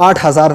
8000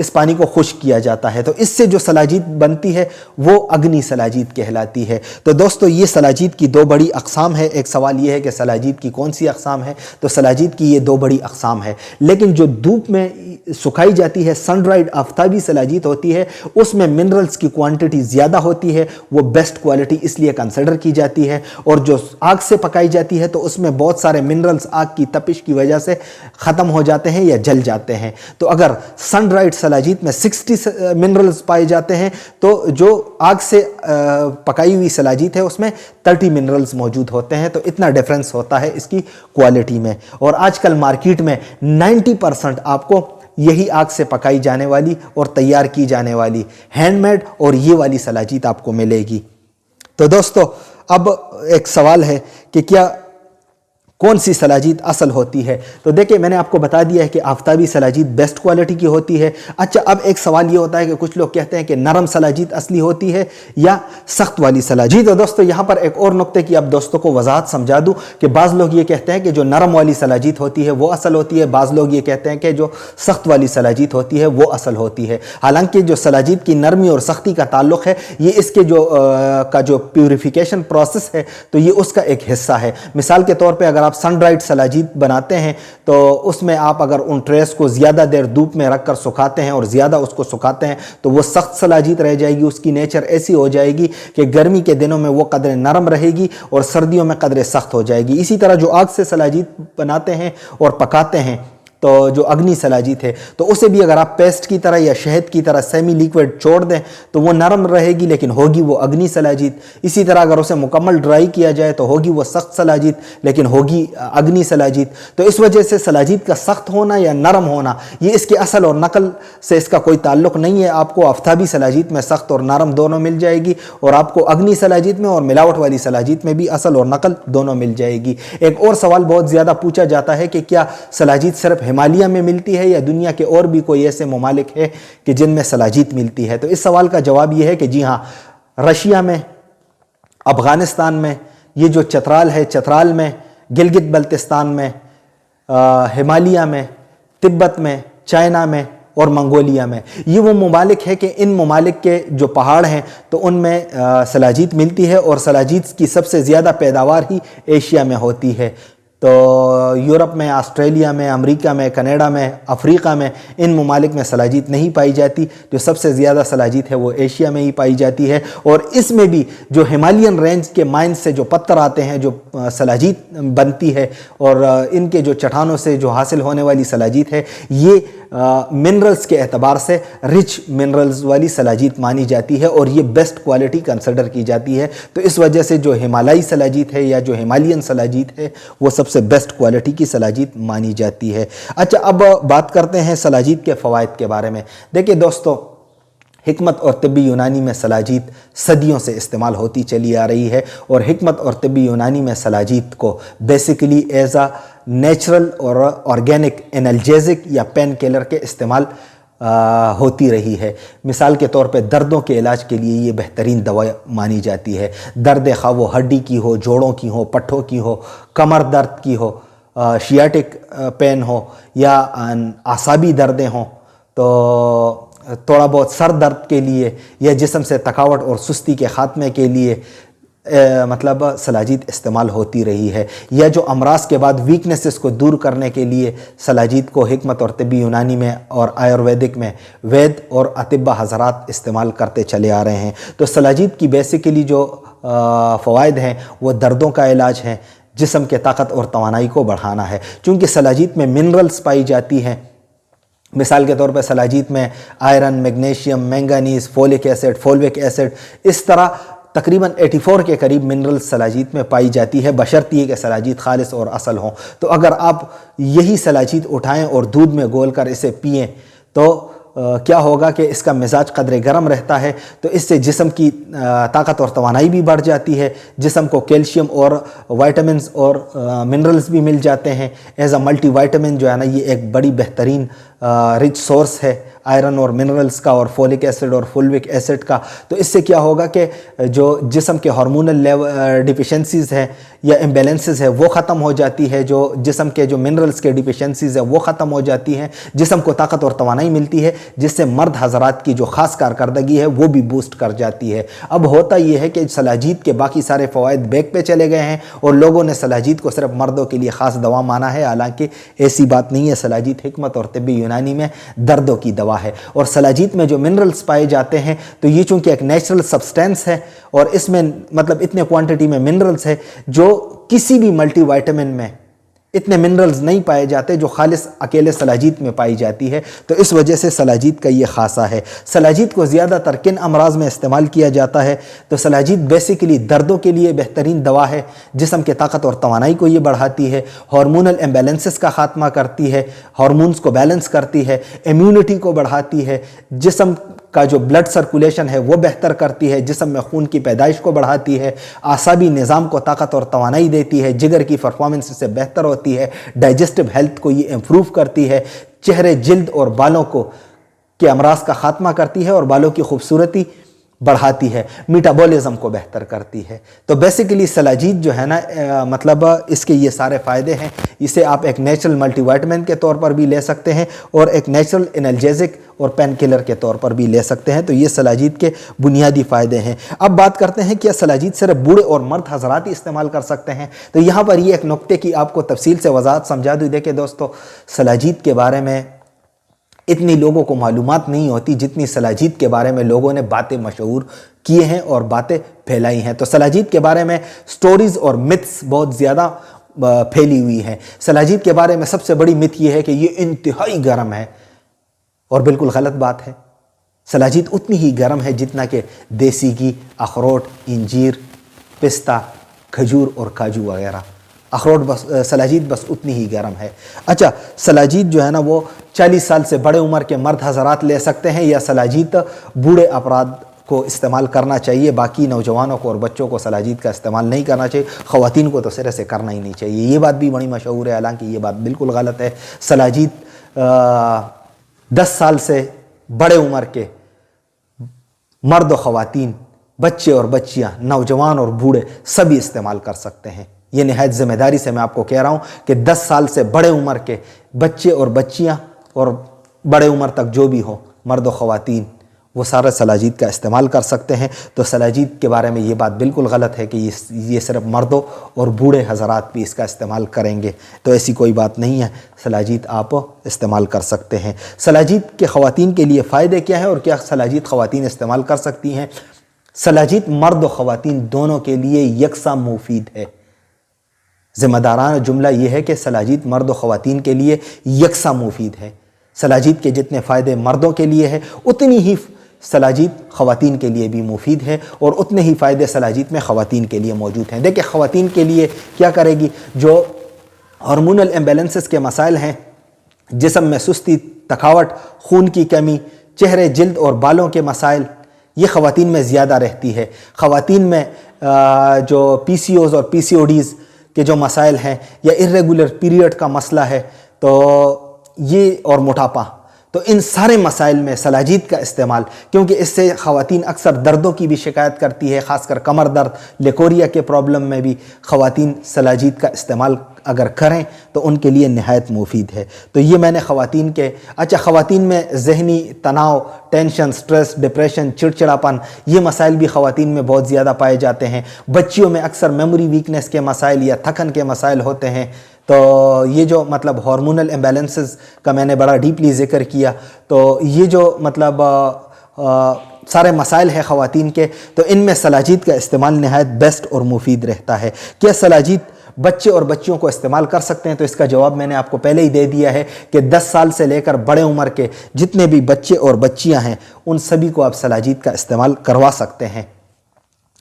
اس پانی کو خشک کیا جاتا ہے، تو اس سے جو سلاجید بنتی ہے وہ اگنی سلاجید کہلاتی ہے۔ تو دوستو یہ سلاجید کی دو بڑی اقسام ہے۔ ایک سوال یہ ہے کہ سلاجید کی کون سی اقسام ہے، تو سلاجید کی یہ دو بڑی اقسام ہے، لیکن جو دھوپ میں سکھائی جاتی ہے سن ڈرائیڈ آفتابی سلاجید ہوتی ہے، اس میں منرلز کی کوانٹٹی زیادہ ہوتی ہے، وہ بیسٹ کوالٹی اس لیے کنسیڈر کی جاتی ہے۔ اور جو آگ سے پکائی جاتی ہے تو اس میں بہت سارے منرلز آگ کی تپش کی وجہ سے ختم ہو جاتے ہیں یا جل جاتے ہیں۔ تو اگر سن ڈرائیڈ سلاجید میں 60 منرلز پائے جاتے ہیں تو جو آگ سے پکائی ہوئی سلاجید ہے اس میں 30 منرلز موجود ہوتے ہیں۔ تو اتنا ڈیفرنس ہوتا ہے اس کی کوالٹی میں۔ اور آج کل مارکیٹ میں 90% آپ کو یہی آگ سے پکائی جانے والی اور تیار کی جانے والی ہینڈ میڈ اور یہ والی سلاجید آپ کو ملے گی۔ تو دوستو اب ایک سوال ہے کہ کیا کون سی سلاجید اصل ہوتی ہے؟ تو دیکھیں میں نے آپ کو بتا دیا ہے کہ آفتابی سلاجید بیسٹ کوالٹی کی ہوتی ہے۔ اچھا اب ایک سوال یہ ہوتا ہے کہ کچھ لوگ کہتے ہیں کہ نرم سلاجید اصلی ہوتی ہے یا سخت والی سلاجید۔ تو دوستو یہاں پر ایک اور نقطے کی اب دوستوں کو وضاحت سمجھا دوں کہ بعض لوگ یہ کہتے ہیں کہ جو نرم والی سلاجید ہوتی ہے وہ اصل ہوتی ہے، بعض لوگ یہ کہتے ہیں کہ جو سخت والی سلاجید ہوتی ہے وہ اصل ہوتی ہے۔ حالانکہ جو سلاجید کی نرمی اور سختی کا تعلق ہے یہ اس کے جو پیوریفیکیشن پروسیس ہے تو یہ اس کا ایک حصہ ہے۔ مثال کے طور پہ اگر آپ سن ڈرائیڈ سلاجید بناتے ہیں تو اس میں آپ اگر ان ٹریس کو زیادہ دیر دھوپ میں رکھ کر سکھاتے ہیں اور زیادہ اس کو سکھاتے ہیں تو وہ سخت سلاجید رہ جائے گی، اس کی نیچر ایسی ہو جائے گی کہ گرمی کے دنوں میں وہ قدرے نرم رہے گی اور سردیوں میں قدرے سخت ہو جائے گی۔ اسی طرح جو آگ سے سلاجید بناتے ہیں اور پکاتے ہیں تو جو اگنی سلاجید ہے تو اسے بھی اگر آپ پیسٹ کی طرح یا شہد کی طرح سیمی لیکوڈ چھوڑ دیں تو وہ نرم رہے گی لیکن ہوگی وہ اگنی سلاجید۔ اسی طرح اگر اسے مکمل ڈرائی کیا جائے تو ہوگی وہ سخت سلاجید لیکن ہوگی اگنی سلاجید۔ تو اس وجہ سے سلاجید کا سخت ہونا یا نرم ہونا یہ اس کے اصل اور نقل سے اس کا کوئی تعلق نہیں ہے۔ آپ کو آفتابی سلاجید میں سخت اور نرم دونوں مل جائے گی اور آپ کو اگنی سلاجید میں اور ملاوٹ والی سلاجید میں بھی اصل اور نقل دونوں مل جائے گی۔ ایک اور سوال بہت زیادہ پوچھا جاتا ہے کہ کیا سلاجید صرف ہمالیہ میں ملتی ہے یا دنیا کے اور بھی کوئی ایسے ممالک ہے کہ جن میں سلاجید ملتی ہے؟ تو اس سوال کا جواب یہ ہے کہ جی ہاں، رشیا میں، افغانستان میں، یہ جو چترال ہے چترال میں، گلگت بلتستان میں، ہمالیہ میں، تبت میں، چائنا میں اور منگولیا میں، یہ وہ ممالک ہے کہ ان ممالک کے جو پہاڑ ہیں تو ان میں سلاجید ملتی ہے اور سلاجید کی سب سے زیادہ پیداوار ہی ایشیا میں ہوتی ہے۔ تو یورپ میں، آسٹریلیا میں، امریکہ میں، کینیڈا میں، افریقہ میں ان ممالک میں سلاجید نہیں پائی جاتی۔ جو سب سے زیادہ سلاجید ہے وہ ایشیا میں ہی پائی جاتی ہے اور اس میں بھی جو ہمالیین رینج کے مائن سے جو پتھر آتے ہیں جو سلاجید بنتی ہے اور ان کے جو چٹانوں سے جو حاصل ہونے والی سلاجید ہے یہ منرلز کے اعتبار سے رچ منرلز والی سلاجید مانی جاتی ہے اور یہ بیسٹ کوالٹی کنسیڈر کی جاتی ہے۔ تو اس وجہ سے جو ہمالیائی سلاجید ہے یا جو ہمالیین سلاجید ہے وہ سب سے بیسٹ کوالٹی کی سلاجید مانی جاتی ہے۔ اچھا اب بات کرتے ہیں سلاجید کے فوائد کے بارے میں۔ دیکھیں دوستو، حکمت اور طبی یونانی میں سلاجید صدیوں سے استعمال ہوتی چلی آ رہی ہے اور حکمت اور طبی یونانی میں سلاجید کو بیسیکلی ایز اے نیچرل اور آرگینک انالجیزک یا پین کلر کے استعمال ہوتی رہی ہے۔ مثال کے طور پہ دردوں کے علاج کے لیے یہ بہترین دوا مانی جاتی ہے۔ درد خواہ وہ ہڈی کی ہو، جوڑوں کی ہو، پٹھوں کی ہو، کمر درد کی ہو، شیاٹک پین ہو یا اعصابی دردیں ہوں، تو تھوڑا بہت سر درد کے لیے یا جسم سے تھکاوٹ اور سستی کے خاتمے کے لیے مطلب سلاجید استعمال ہوتی رہی ہے۔ یا جو امراض کے بعد ویکنیسز کو دور کرنے کے لیے سلاجید کو حکمت اور طبی یونانی میں اور آیورویدک میں وید اور اطباء حضرات استعمال کرتے چلے آ رہے ہیں۔ تو سلاجید کی بیسیکلی جو فوائد ہیں وہ دردوں کا علاج ہے، جسم کے طاقت اور توانائی کو بڑھانا ہے۔ چونکہ سلاجید میں منرلز پائی جاتی ہیں، مثال کے طور پہ سلاجید میں iron, magnesium, manganese, folic acid, folic acid, اس طرح تقریباً 84 کے قریب منرل سلاجید میں پائی جاتی ہے، بشرط یہ کہ سلاجید خالص اور اصل ہوں۔ تو اگر آپ یہی سلاجید اٹھائیں اور دودھ میں گول کر اسے پئیں تو کیا ہوگا کہ اس کا مزاج قدرے گرم رہتا ہے، تو اس سے جسم کی طاقت اور توانائی بھی بڑھ جاتی ہے، جسم کو کیلشیم اور وائٹامنز اور منرلز بھی مل جاتے ہیں۔ ایز اے ملٹی وائٹامن جو ہے نا یہ ایک بڑی بہترین رچ سورس ہے آئرن اور منرلز کا اور فولک ایسڈ اور فولوک ایسڈ کا۔ تو اس سے کیا ہوگا کہ جو جسم کے ہارمونل ڈیفیشنسیز ہیں یا امبیلنسز ہے وہ ختم ہو جاتی ہے، جو جسم کے جو منرلز کے ڈیفیشنسیز ہے وہ ختم ہو جاتی ہیں، جسم کو طاقت اور توانائی ملتی ہے، جس سے مرد حضرات کی جو خاص کارکردگی ہے وہ بھی بوسٹ کر جاتی ہے۔ اب ہوتا یہ ہے کہ سلاجید کے باقی سارے فوائد بیک پہ چلے گئے ہیں اور لوگوں نے سلاجید کو صرف مردوں کے لیے خاص دوا مانا ہے، حالانکہ ایسی بات نہیں ہے۔ سلاجید حکمت اور طب یونانی میں دردوں کی دوا ہے، اور سلاجید میں جو منرلز پائے جاتے ہیں تو یہ چونکہ ایک نیچرل سبسٹینس ہے اور اس میں مطلب اتنے کوانٹٹی میں منرلز ہے جو کسی بھی ملٹی وائٹامن میں اتنے منرلز نہیں پائے جاتے جو خالص اکیلے سلاجید میں پائی جاتی ہے، تو اس وجہ سے سلاجید کا یہ خاصہ ہے۔ سلاجید کو زیادہ تر کن امراض میں استعمال کیا جاتا ہے؟ تو سلاجید بیسیکلی دردوں کے لیے بہترین دوا ہے، جسم کے طاقت اور توانائی کو یہ بڑھاتی ہے، ہارمونل امبیلنسز کا خاتمہ کرتی ہے، ہارمونز کو بیلنس کرتی ہے، امیونٹی کو بڑھاتی ہے، جسم کا جو بلڈ سرکولیشن ہے وہ بہتر کرتی ہے، جسم میں خون کی پیدائش کو بڑھاتی ہے، اعصابی نظام کو طاقت اور توانائی دیتی ہے، جگر کی پرفارمنس سے بہتر ہوتی ہے، ڈائجسٹو ہیلتھ کو یہ امپروو کرتی ہے، چہرے، جلد اور بالوں کے امراض کا خاتمہ کرتی ہے اور بالوں کی خوبصورتی بڑھاتی ہے، میٹابولزم کو بہتر کرتی ہے۔ تو بیسیکلی سلاجید جو ہے نا مطلب اس کے یہ سارے فائدے ہیں۔ اسے آپ ایک نیچرل ملٹی وائٹامن کے طور پر بھی لے سکتے ہیں اور ایک نیچرل انالجیزک اور پین کلر کے طور پر بھی لے سکتے ہیں۔ تو یہ سلاجید کے بنیادی فائدے ہیں۔ اب بات کرتے ہیں کیا سلاجید صرف بوڑھے اور مرد حضرات ہی استعمال کر سکتے ہیں؟ تو یہاں پر یہ ایک نقطے کی آپ کو تفصیل سے وضاحت سمجھا دوں۔ دیکھیں دوستو، سلاجید کے بارے میں اتنی لوگوں کو معلومات نہیں ہوتی جتنی سلاجید کے بارے میں لوگوں نے باتیں مشہور کیے ہیں اور باتیں پھیلائی ہیں۔ تو سلاجید کے بارے میں سٹوریز اور متس بہت زیادہ پھیلی ہوئی ہیں۔ سلاجید کے بارے میں سب سے بڑی مت یہ ہے کہ یہ انتہائی گرم ہے، اور بالکل غلط بات ہے۔ سلاجید اتنی ہی گرم ہے جتنا کہ دیسی گھی، اخروٹ، انجیر، پستہ، کھجور اور کاجو وغیرہ۔ اخروٹ بس سلاجید بس اتنی ہی گرم ہے۔ اچھا، سلاجید جو ہے نا وہ 40 سال سے بڑے عمر کے مرد حضرات لے سکتے ہیں، یا سلاجید بوڑھے افراد کو استعمال کرنا چاہیے؟ باقی نوجوانوں کو اور بچوں کو سلاجید کا استعمال نہیں کرنا چاہیے، خواتین کو تو سرے سے کرنا ہی نہیں چاہیے۔ یہ بات بھی بڑی مشہور ہے، حالانکہ یہ بات بالکل غلط ہے۔ سلاجید 10 سال سے بڑے عمر کے مرد و خواتین، بچے اور بچیاں، نوجوان اور بوڑھے سبھی استعمال کر سکتے ہیں۔ یہ نہایت ذمہ داری سے میں آپ کو کہہ رہا ہوں کہ 10 سال سے بڑے عمر کے بچے اور بچیاں اور بڑے عمر تک جو بھی ہو، مرد و خواتین، وہ سارے سلاجید کا استعمال کر سکتے ہیں۔ تو سلاجید کے بارے میں یہ بات بالکل غلط ہے کہ یہ صرف مردوں اور بوڑھے حضرات بھی اس کا استعمال کریں گے، تو ایسی کوئی بات نہیں ہے۔ سلاجید آپ استعمال کر سکتے ہیں۔ سلاجید کے خواتین کے لیے فائدے کیا ہیں اور کیا سلاجید خواتین استعمال کر سکتی ہیں؟ سلاجید مرد و خواتین دونوں کے لیے یکساں مفید ہے۔ ذمہ دارانہ جملہ یہ ہے کہ سلاجید مرد و خواتین کے لیے یکساں مفید ہے۔ سلاجید کے جتنے فائدے مردوں کے لیے ہیں اتنی ہی سلاجید خواتین کے لیے بھی مفید ہے، اور اتنے ہی فائدے سلاجید میں خواتین کے لیے موجود ہیں۔ دیکھیں خواتین کے لیے کیا کرے گی؟ جو ہارمونل امبیلنسز کے مسائل ہیں، جسم میں سستی، تھکاوٹ، خون کی کمی، چہرے، جلد اور بالوں کے مسائل، یہ خواتین میں زیادہ رہتی ہے۔ خواتین میں جو پی سی اوز اور پی سی او ڈیز کے جو مسائل ہیں، یا irregular پیریڈ کا مسئلہ ہے، تو یہ اور موٹاپا، تو ان سارے مسائل میں سلاجید کا استعمال، کیونکہ اس سے خواتین اکثر دردوں کی بھی شکایت کرتی ہے، خاص کر کمر درد، لیکوریا کے پرابلم میں بھی خواتین سلاجید کا استعمال اگر کریں تو ان کے لیے نہایت مفید ہے۔ تو یہ میں نے خواتین کے خواتین میں ذہنی تناؤ، ٹینشن، سٹریس، ڈپریشن، چڑچڑاپن، یہ مسائل بھی خواتین میں بہت زیادہ پائے جاتے ہیں۔ بچیوں میں اکثر میموری ویکنس کے مسائل یا تھکن کے مسائل ہوتے ہیں۔ تو یہ جو مطلب ہارمونل امبیلنسز کا میں نے بڑا ڈیپلی ذکر کیا، تو یہ جو مطلب سارے مسائل ہیں خواتین کے، تو ان میں سلاجید کا استعمال نہایت بیسٹ اور مفید رہتا ہے۔ کیا سلاجید بچے اور بچیوں کو استعمال کر سکتے ہیں؟ تو اس کا جواب میں نے آپ کو پہلے ہی دے دیا ہے کہ 10 سال سے لے کر بڑے عمر کے جتنے بھی بچے اور بچیاں ہیں ان سبھی کو آپ سلاجید کا استعمال کروا سکتے ہیں۔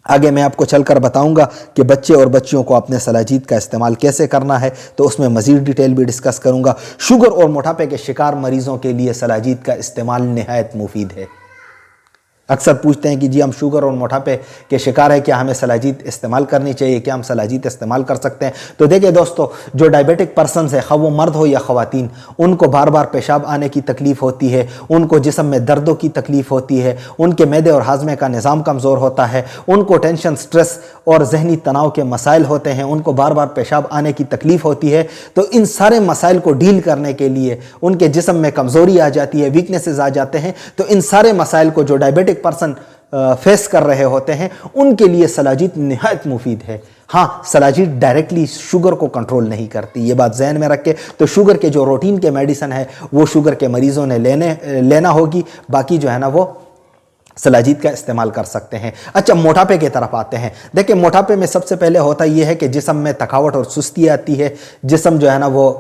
آگے میں آپ کو چل کر بتاؤں گا کہ بچے اور بچیوں کو اپنے سلاجید کا استعمال کیسے کرنا ہے، تو اس میں مزید ڈیٹیل بھی ڈسکس کروں گا۔ شوگر اور موٹاپے کے شکار مریضوں کے لیے سلاجید کا استعمال نہایت مفید ہے۔ اکثر پوچھتے ہیں کہ جی ہم شوگر اور موٹاپے کے شکار ہیں، کیا ہمیں سلاجید استعمال کرنی چاہیے، کیا ہم سلاجید استعمال کر سکتے ہیں؟ تو دیکھیں دوستو، جو ڈائبیٹک پرسنز ہیں، خواہ وہ مرد ہو یا خواتین، ان کو بار بار پیشاب آنے کی تکلیف ہوتی ہے، ان کو جسم میں دردوں کی تکلیف ہوتی ہے، ان کے معدے اور ہاضمے کا نظام کمزور ہوتا ہے، ان کو ٹینشن، سٹریس اور ذہنی تناؤ کے مسائل ہوتے ہیں، ان کو بار بار پیشاب آنے کی تکلیف ہوتی ہے، تو ان سارے مسائل کو ڈیل کرنے کے لیے ان کے جسم میں کمزوری آ جاتی ہے، ویکنیسز آ جاتے ہیں، تو ان سارے مسائل کو جو ڈائبیٹک پرسن فیس کر رہے ہوتے ہیں ان کے لیے سلاجید نہایت مفید ہے۔ ہاں، سلاجید ڈائریکٹلی شوگر کو کنٹرول نہیں کرتی، یہ بات ذہن میں رکھ کے تو شوگر کے جو روٹین کے میڈیسن ہے وہ شوگر کے مریضوں نے لینا ہوگی، باقی جو ہے نا وہ سلاجید کا استعمال کر سکتے ہیں۔ اچھا، موٹاپے کی طرف آتے ہیں۔ دیکھیں، موٹاپے میں سب سے پہلے ہوتا یہ ہے کہ جسم میں تھکاوٹ اور سستی آتی ہے، جسم جو ہے نا وہ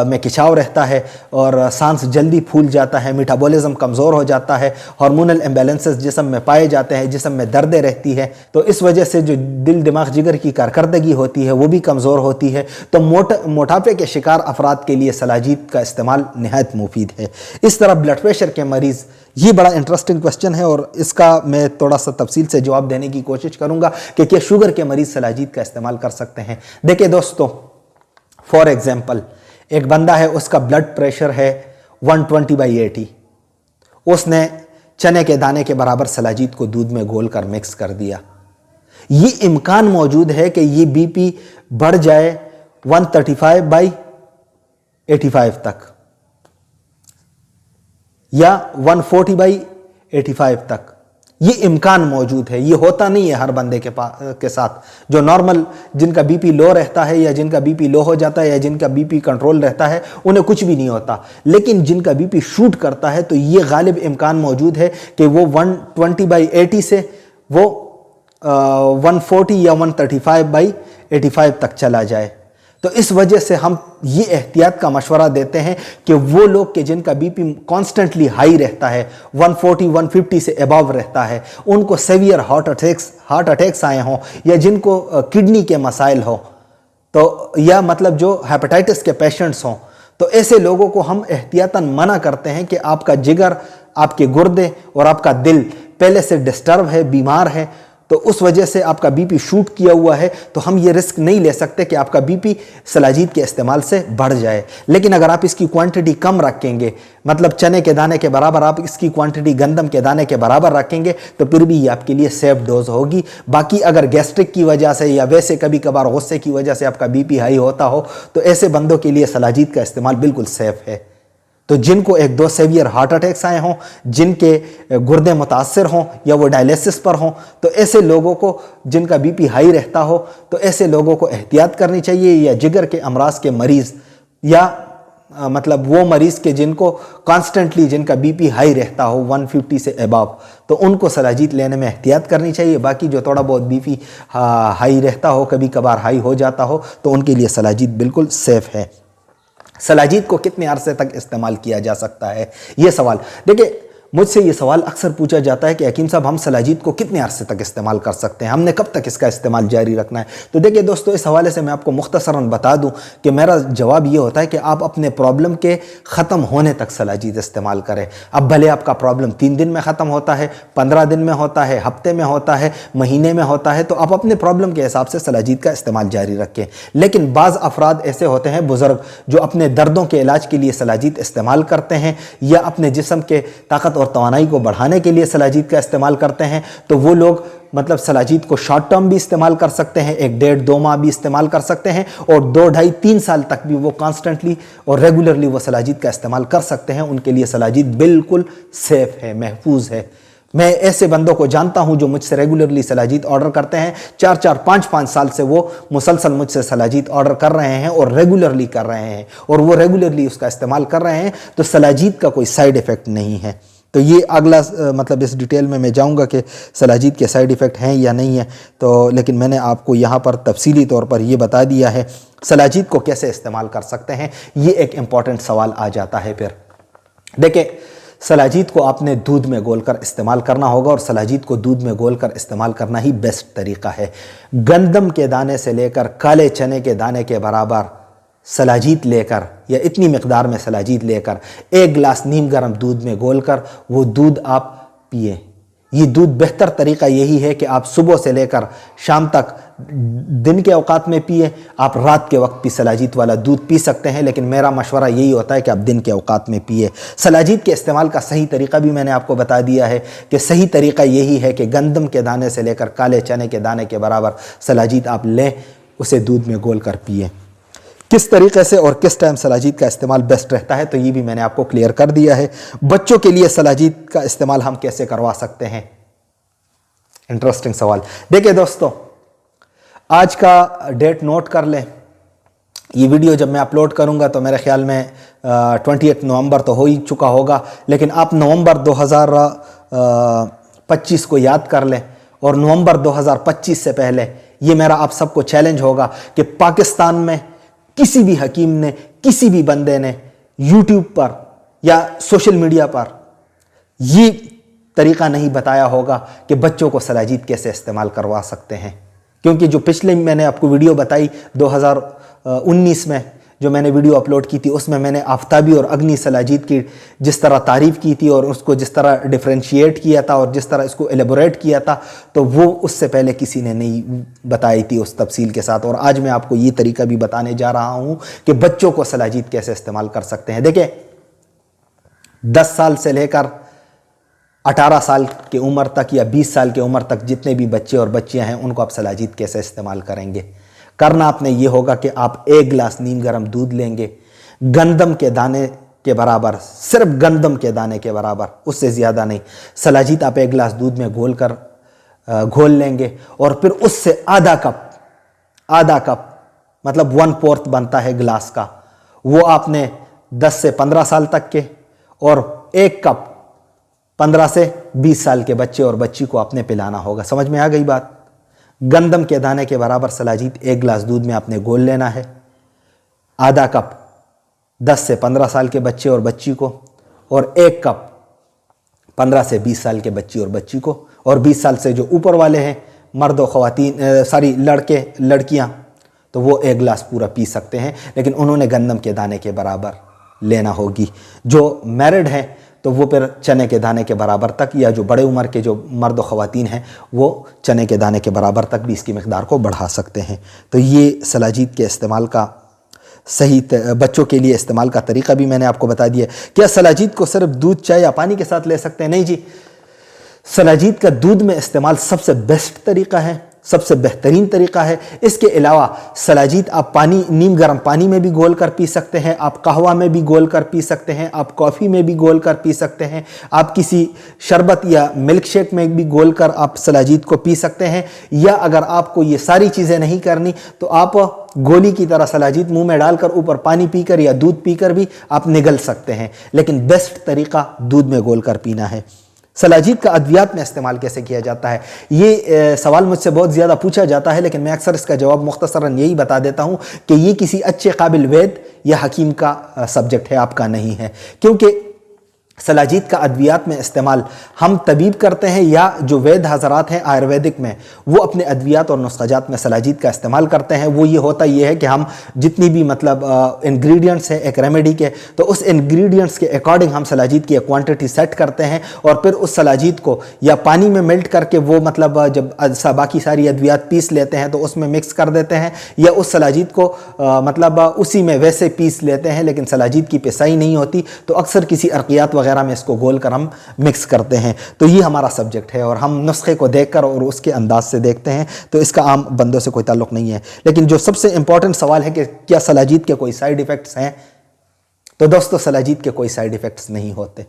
میں کھچاؤ رہتا ہے اور سانس جلدی پھول جاتا ہے، میٹابولزم کمزور ہو جاتا ہے، ہارمونل امبیلنسز جسم میں پائے جاتے ہیں، جسم میں دردیں رہتی ہے، تو اس وجہ سے جو دل دماغ جگر کی کارکردگی ہوتی ہے وہ بھی کمزور ہوتی ہے۔ تو موٹاپے کے شکار افراد کے لیے سلاجید کا استعمال نہایت مفید ہے۔ اس طرح بلڈ پریشر کے مریض، یہ بڑا انٹرسٹنگ کوسچن ہے اور اس کا میں تھوڑا سا تفصیل سے جواب دینے کی کوشش کروں گا کہ کیا شوگر کے مریض سلاجید کا استعمال کر سکتے ہیں۔ دیکھیں دوستو، فار ایگزامپل ایک بندہ ہے، اس کا بلڈ پریشر ہے 120/80، اس نے چنے کے دانے کے برابر سلاجید کو دودھ میں گھول کر مکس کر دیا، یہ امکان موجود ہے کہ یہ بی پی بڑھ جائے 135/85 تک یا 140/85 تک، یہ امکان موجود ہے۔ یہ ہوتا نہیں ہے ہر بندے کے ساتھ، جو نارمل جن کا بی پی لو رہتا ہے یا جن کا بی پی لو ہو جاتا ہے یا جن کا بی پی کنٹرول رہتا ہے انہیں کچھ بھی نہیں ہوتا، لیکن جن کا بی پی شوٹ کرتا ہے تو یہ غالب امکان موجود ہے کہ وہ 120/80 سے وہ 140 یا 135/85 تک چلا جائے۔ تو اس وجہ سے ہم یہ احتیاط کا مشورہ دیتے ہیں کہ وہ لوگ کہ جن کا بی پی کانسٹنٹلی ہائی رہتا ہے، 140 150 سے اباو رہتا ہے، ان کو سیویئر ہارٹ اٹیکس آئے ہوں یا جن کو کڈنی کے مسائل ہوں، تو یا مطلب جو ہیپاٹائٹس کے پیشنٹس ہوں، تو ایسے لوگوں کو ہم احتیاطاً منع کرتے ہیں کہ آپ کا جگر، آپ کے گردے اور آپ کا دل پہلے سے ڈسٹرب ہے، بیمار ہے، تو اس وجہ سے آپ کا بی پی شوٹ کیا ہوا ہے، تو ہم یہ رسک نہیں لے سکتے کہ آپ کا بی پی سلاجید کے استعمال سے بڑھ جائے۔ لیکن اگر آپ اس کی کوانٹٹی کم رکھیں گے، مطلب چنے کے دانے کے برابر آپ اس کی کوانٹٹی گندم کے دانے کے برابر رکھیں گے، تو پھر بھی یہ آپ کے لیے سیف ڈوز ہوگی۔ باقی اگر گیسٹرک کی وجہ سے یا ویسے کبھی کبھار غصے کی وجہ سے آپ کا بی پی ہائی ہوتا ہو، تو ایسے بندوں کے لیے سلاجید کا استعمال بالکل سیف ہے۔ تو جن کو 1-2 سیویئر ہارٹ اٹیکس آئے ہوں، جن کے گردے متاثر ہوں یا وہ ڈائلیسس پر ہوں، تو ایسے لوگوں کو، جن کا بی پی ہائی رہتا ہو، تو ایسے لوگوں کو احتیاط کرنی چاہیے، یا جگر کے امراض کے مریض یا مطلب وہ مریض کے جن کو کانسٹنٹلی جن کا بی پی ہائی رہتا ہو 150 سے اباو، تو ان کو سلاجید لینے میں احتیاط کرنی چاہیے۔ باقی جو تھوڑا بہت بی پی ہائی رہتا ہو، کبھی کبھار ہائی ہو جاتا ہو، تو ان کے لیے سلاجید بالکل سیف ہے۔ سلاجید کو کتنے عرصے تک استعمال کیا جا سکتا ہے، یہ سوال۔ دیکھیں، مجھ سے یہ سوال اکثر پوچھا جاتا ہے کہ حکیم صاحب ہم سلاجید کو کتنے عرصے تک استعمال کر سکتے ہیں، ہم نے کب تک اس کا استعمال جاری رکھنا ہے؟ تو دیکھیں دوستو، اس حوالے سے میں آپ کو مختصراً بتا دوں کہ میرا جواب یہ ہوتا ہے کہ آپ اپنے پرابلم کے ختم ہونے تک سلاجید استعمال کریں۔ اب بھلے آپ کا پرابلم 3 دن میں ختم ہوتا ہے، 15 دن میں ہوتا ہے، ہفتے میں ہوتا ہے، مہینے میں ہوتا ہے، تو آپ اپنے پرابلم کے حساب سے سلاجید کا استعمال جاری رکھیں۔ لیکن بعض افراد ایسے ہوتے ہیں بزرگ جو اپنے دردوں کے علاج کے لیے سلاجید استعمال کرتے ہیں یا اپنے جسم کے طاقت اور توانائی کو بڑھانے کے لیے سلاجید کا استعمال کرتے ہیں، تو وہ لوگ مطلب سلاجید کو شارٹ ٹرم بھی استعمال کر سکتے ہیں، 1-1.5-2 ماہ بھی استعمال کر سکتے ہیں، اور 2-2.5-3 سال تک بھی وہ کانسٹنٹلی اور ریگولرلی وہ سلاجید کا استعمال کر سکتے ہیں۔ ان کے لیے سلاجید بالکل سیف ہے، محفوظ ہے۔ میں ایسے بندوں کو جانتا ہوں جو مجھ سے ریگولرلی سلاجید آرڈر کرتے ہیں، 4-4 5-5 سال سے وہ مسلسل مجھ سے سلاجید آرڈر کر رہے ہیں اور ریگولرلی کر رہے ہیں، اور وہ ریگولرلی اس کا استعمال کر رہے ہیں، تو سلاجید کا کوئی سائیڈ ایفیکٹ نہیں ہے۔ تو یہ اگلا مطلب اس ڈیٹیل میں جاؤں گا کہ سلاجید کے سائیڈ ایفیکٹ ہیں یا نہیں ہیں، تو لیکن میں نے آپ کو یہاں پر تفصیلی طور پر یہ بتا دیا ہے۔ سلاجید کو کیسے استعمال کر سکتے ہیں، یہ ایک امپورٹنٹ سوال آ جاتا ہے۔ پھر دیکھیں، سلاجید کو آپ نے دودھ میں گھول کر استعمال کرنا ہوگا، اور سلاجید کو دودھ میں گھول کر استعمال کرنا ہی بیسٹ طریقہ ہے۔ گندم کے دانے سے لے کر کالے چنے کے دانے کے برابر سلاجید لے کر، یا اتنی مقدار میں سلاجید لے کر 1 گلاس نیم گرم دودھ میں گھول کر وہ دودھ آپ پیئیں۔ یہ دودھ بہتر طریقہ یہی ہے کہ آپ صبح سے لے کر شام تک دن کے اوقات میں پیئیں، آپ رات کے وقت بھی سلاجید والا دودھ پی سکتے ہیں، لیکن میرا مشورہ یہی ہوتا ہے کہ آپ دن کے اوقات میں پیئیں۔ سلاجید کے استعمال کا صحیح طریقہ بھی میں نے آپ کو بتا دیا ہے کہ صحیح طریقہ یہی ہے کہ گندم کے دانے سے لے کر کالے چنے کے دانے کے برابر سلاجید آپ لیں، اسے دودھ میں گھول کر پیئیں۔ کس طریقے سے اور کس ٹائم سلاجید کا استعمال بیسٹ رہتا ہے تو یہ بھی میں نے آپ کو کلیئر کر دیا ہے۔ بچوں کے لیے سلاجید کا استعمال ہم کیسے کروا سکتے ہیں؟ انٹرسٹنگ سوال۔ دیکھیں دوستو، آج کا ڈیٹ نوٹ کر لیں۔ یہ ویڈیو جب میں اپلوڈ کروں گا تو میرے خیال میں 28 نومبر تو ہو ہی چکا ہوگا، لیکن آپ نومبر 2025 کو یاد کر لیں، اور نومبر 2025 سے پہلے یہ میرا آپ سب کو چیلنج ہوگا کہ پاکستان میں کسی بھی حکیم نے، کسی بھی بندے نے یوٹیوب پر یا سوشل میڈیا پر یہ طریقہ نہیں بتایا ہوگا کہ بچوں کو سلاجید کیسے استعمال کروا سکتے ہیں، کیونکہ جو پچھلے میں نے آپ کو ویڈیو بتائی 2019 میں جو میں نے ویڈیو اپلوڈ کی تھی، اس میں میں نے آفتابی اور اگنی سلاجید کی جس طرح تعریف کی تھی اور اس کو جس طرح ڈیفرینشیٹ کیا تھا اور جس طرح اس کو ایلیبوریٹ کیا تھا، تو وہ اس سے پہلے کسی نے نہیں بتائی تھی اس تفصیل کے ساتھ، اور آج میں آپ کو یہ طریقہ بھی بتانے جا رہا ہوں کہ بچوں کو سلاجید کیسے استعمال کر سکتے ہیں۔ دیکھیں، 10 سال سے لے کر 18 سال کی عمر تک یا 20 سال کی عمر تک جتنے بھی بچے اور بچیاں ہیں، ان کو آپ سلاجید کیسے استعمال کریں گے؟ کرنا آپ نے یہ ہوگا کہ آپ 1 گلاس نیم گرم دودھ لیں گے، گندم کے دانے کے برابر، صرف گندم کے دانے کے برابر، اس سے زیادہ نہیں۔ سلاجید آپ 1 گلاس دودھ میں گھول لیں گے، اور پھر اس سے آدھا کپ مطلب 1/4 بنتا ہے گلاس کا، وہ آپ نے 10 سے 15 سال تک کے، اور 1 کپ 15 سے 20 سال کے بچے اور بچی کو آپ نے پلانا ہوگا۔ سمجھ میں آ گئی بات؟ گندم کے دانے کے برابر سلاجید 1 گلاس دودھ میں آپ نے گھول لینا ہے، آدھا کپ 10 سے 15 سال کے بچے اور بچی کو، اور 1 کپ 15 سے 20 سال کے بچی اور بچی کو، اور 20 سال سے جو اوپر والے ہیں مرد و خواتین لڑکے لڑکیاں، تو وہ 1 گلاس پورا پی سکتے ہیں، لیکن انہوں نے گندم کے دانے کے برابر لینا ہوگی۔ جو میرڈ ہیں تو وہ پھر چنے کے دانے کے برابر تک، یا جو بڑے عمر کے جو مرد و خواتین ہیں وہ چنے کے دانے کے برابر تک بھی اس کی مقدار کو بڑھا سکتے ہیں۔ تو یہ سلاجید کے استعمال کا صحیح بچوں کے لیے استعمال کا طریقہ بھی میں نے آپ کو بتا دیا۔ کیا سلاجید کو صرف دودھ، چائے یا پانی کے ساتھ لے سکتے ہیں؟ نہیں جی، سلاجید کا دودھ میں استعمال سب سے بیسٹ طریقہ ہے، سب سے بہترین طریقہ ہے۔ اس کے علاوہ سلاجید آپ نیم گرم پانی میں بھی گھول کر پی سکتے ہیں، آپ قہوہ میں بھی گھول کر پی سکتے ہیں، آپ کافی میں بھی گھول کر پی سکتے ہیں، آپ کسی شربت یا ملک شیک میں بھی گھول کر آپ سلاجید کو پی سکتے ہیں، یا اگر آپ کو یہ ساری چیزیں نہیں کرنی تو آپ گولی کی طرح سلاجید منہ میں ڈال کر اوپر پانی پی کر یا دودھ پی کر بھی آپ نگل سکتے ہیں، لیکن بیسٹ طریقہ دودھ میں گھول کر پینا ہے۔ سلاجید کا ادویات میں استعمال کیسے کیا جاتا ہے؟ یہ سوال مجھ سے بہت زیادہ پوچھا جاتا ہے، لیکن میں اکثر اس کا جواب مختصراً یہی بتا دیتا ہوں کہ یہ کسی اچھے قابل وید یا حکیم کا سبجیکٹ ہے، آپ کا نہیں ہے، کیونکہ سلاجید کا ادویات میں استعمال ہم طبیب کرتے ہیں، یا جو وید حضرات ہیں آیورویدک میں وہ اپنے ادویات اور نسخہ جات میں سلاجید کا استعمال کرتے ہیں۔ وہ یہ ہوتا ہے کہ ہم جتنی بھی مطلب انگریڈینٹس ہیں ایک ریمیڈی کے، تو اس انگریڈینٹس کے اکارڈنگ ہم سلاجید کی ایک کوانٹٹی سیٹ کرتے ہیں، اور پھر اس سلاجید کو یا پانی میں میلٹ کر کے وہ مطلب جب باقی ساری ادویات پیس لیتے ہیں تو اس میں مکس کر دیتے ہیں، یا اس سلاجید کو مطلب اسی میں ویسے پیس لیتے ہیں، لیکن سلاجید کی پسائی نہیں ہوتی، تو اکثر کسی ارقیات وغیرہ میں اس کو گھول کر ہم مکس کرتے ہیں۔ تو یہ ہمارا سبجیکٹ ہے، اور ہم نسخے کو دیکھ کر اور اس کے انداز سے دیکھتے ہیں، تو اس کا عام بندوں سے کوئی تعلق نہیں ہے۔ لیکن جو سب سے امپورٹنٹ سوال ہے کہ کیا سلاجید کے کوئی سائیڈ ایفیکٹس ہیں؟ تو دوستو سلاجید کے کوئی سائیڈ ایفیکٹس نہیں ہوتے،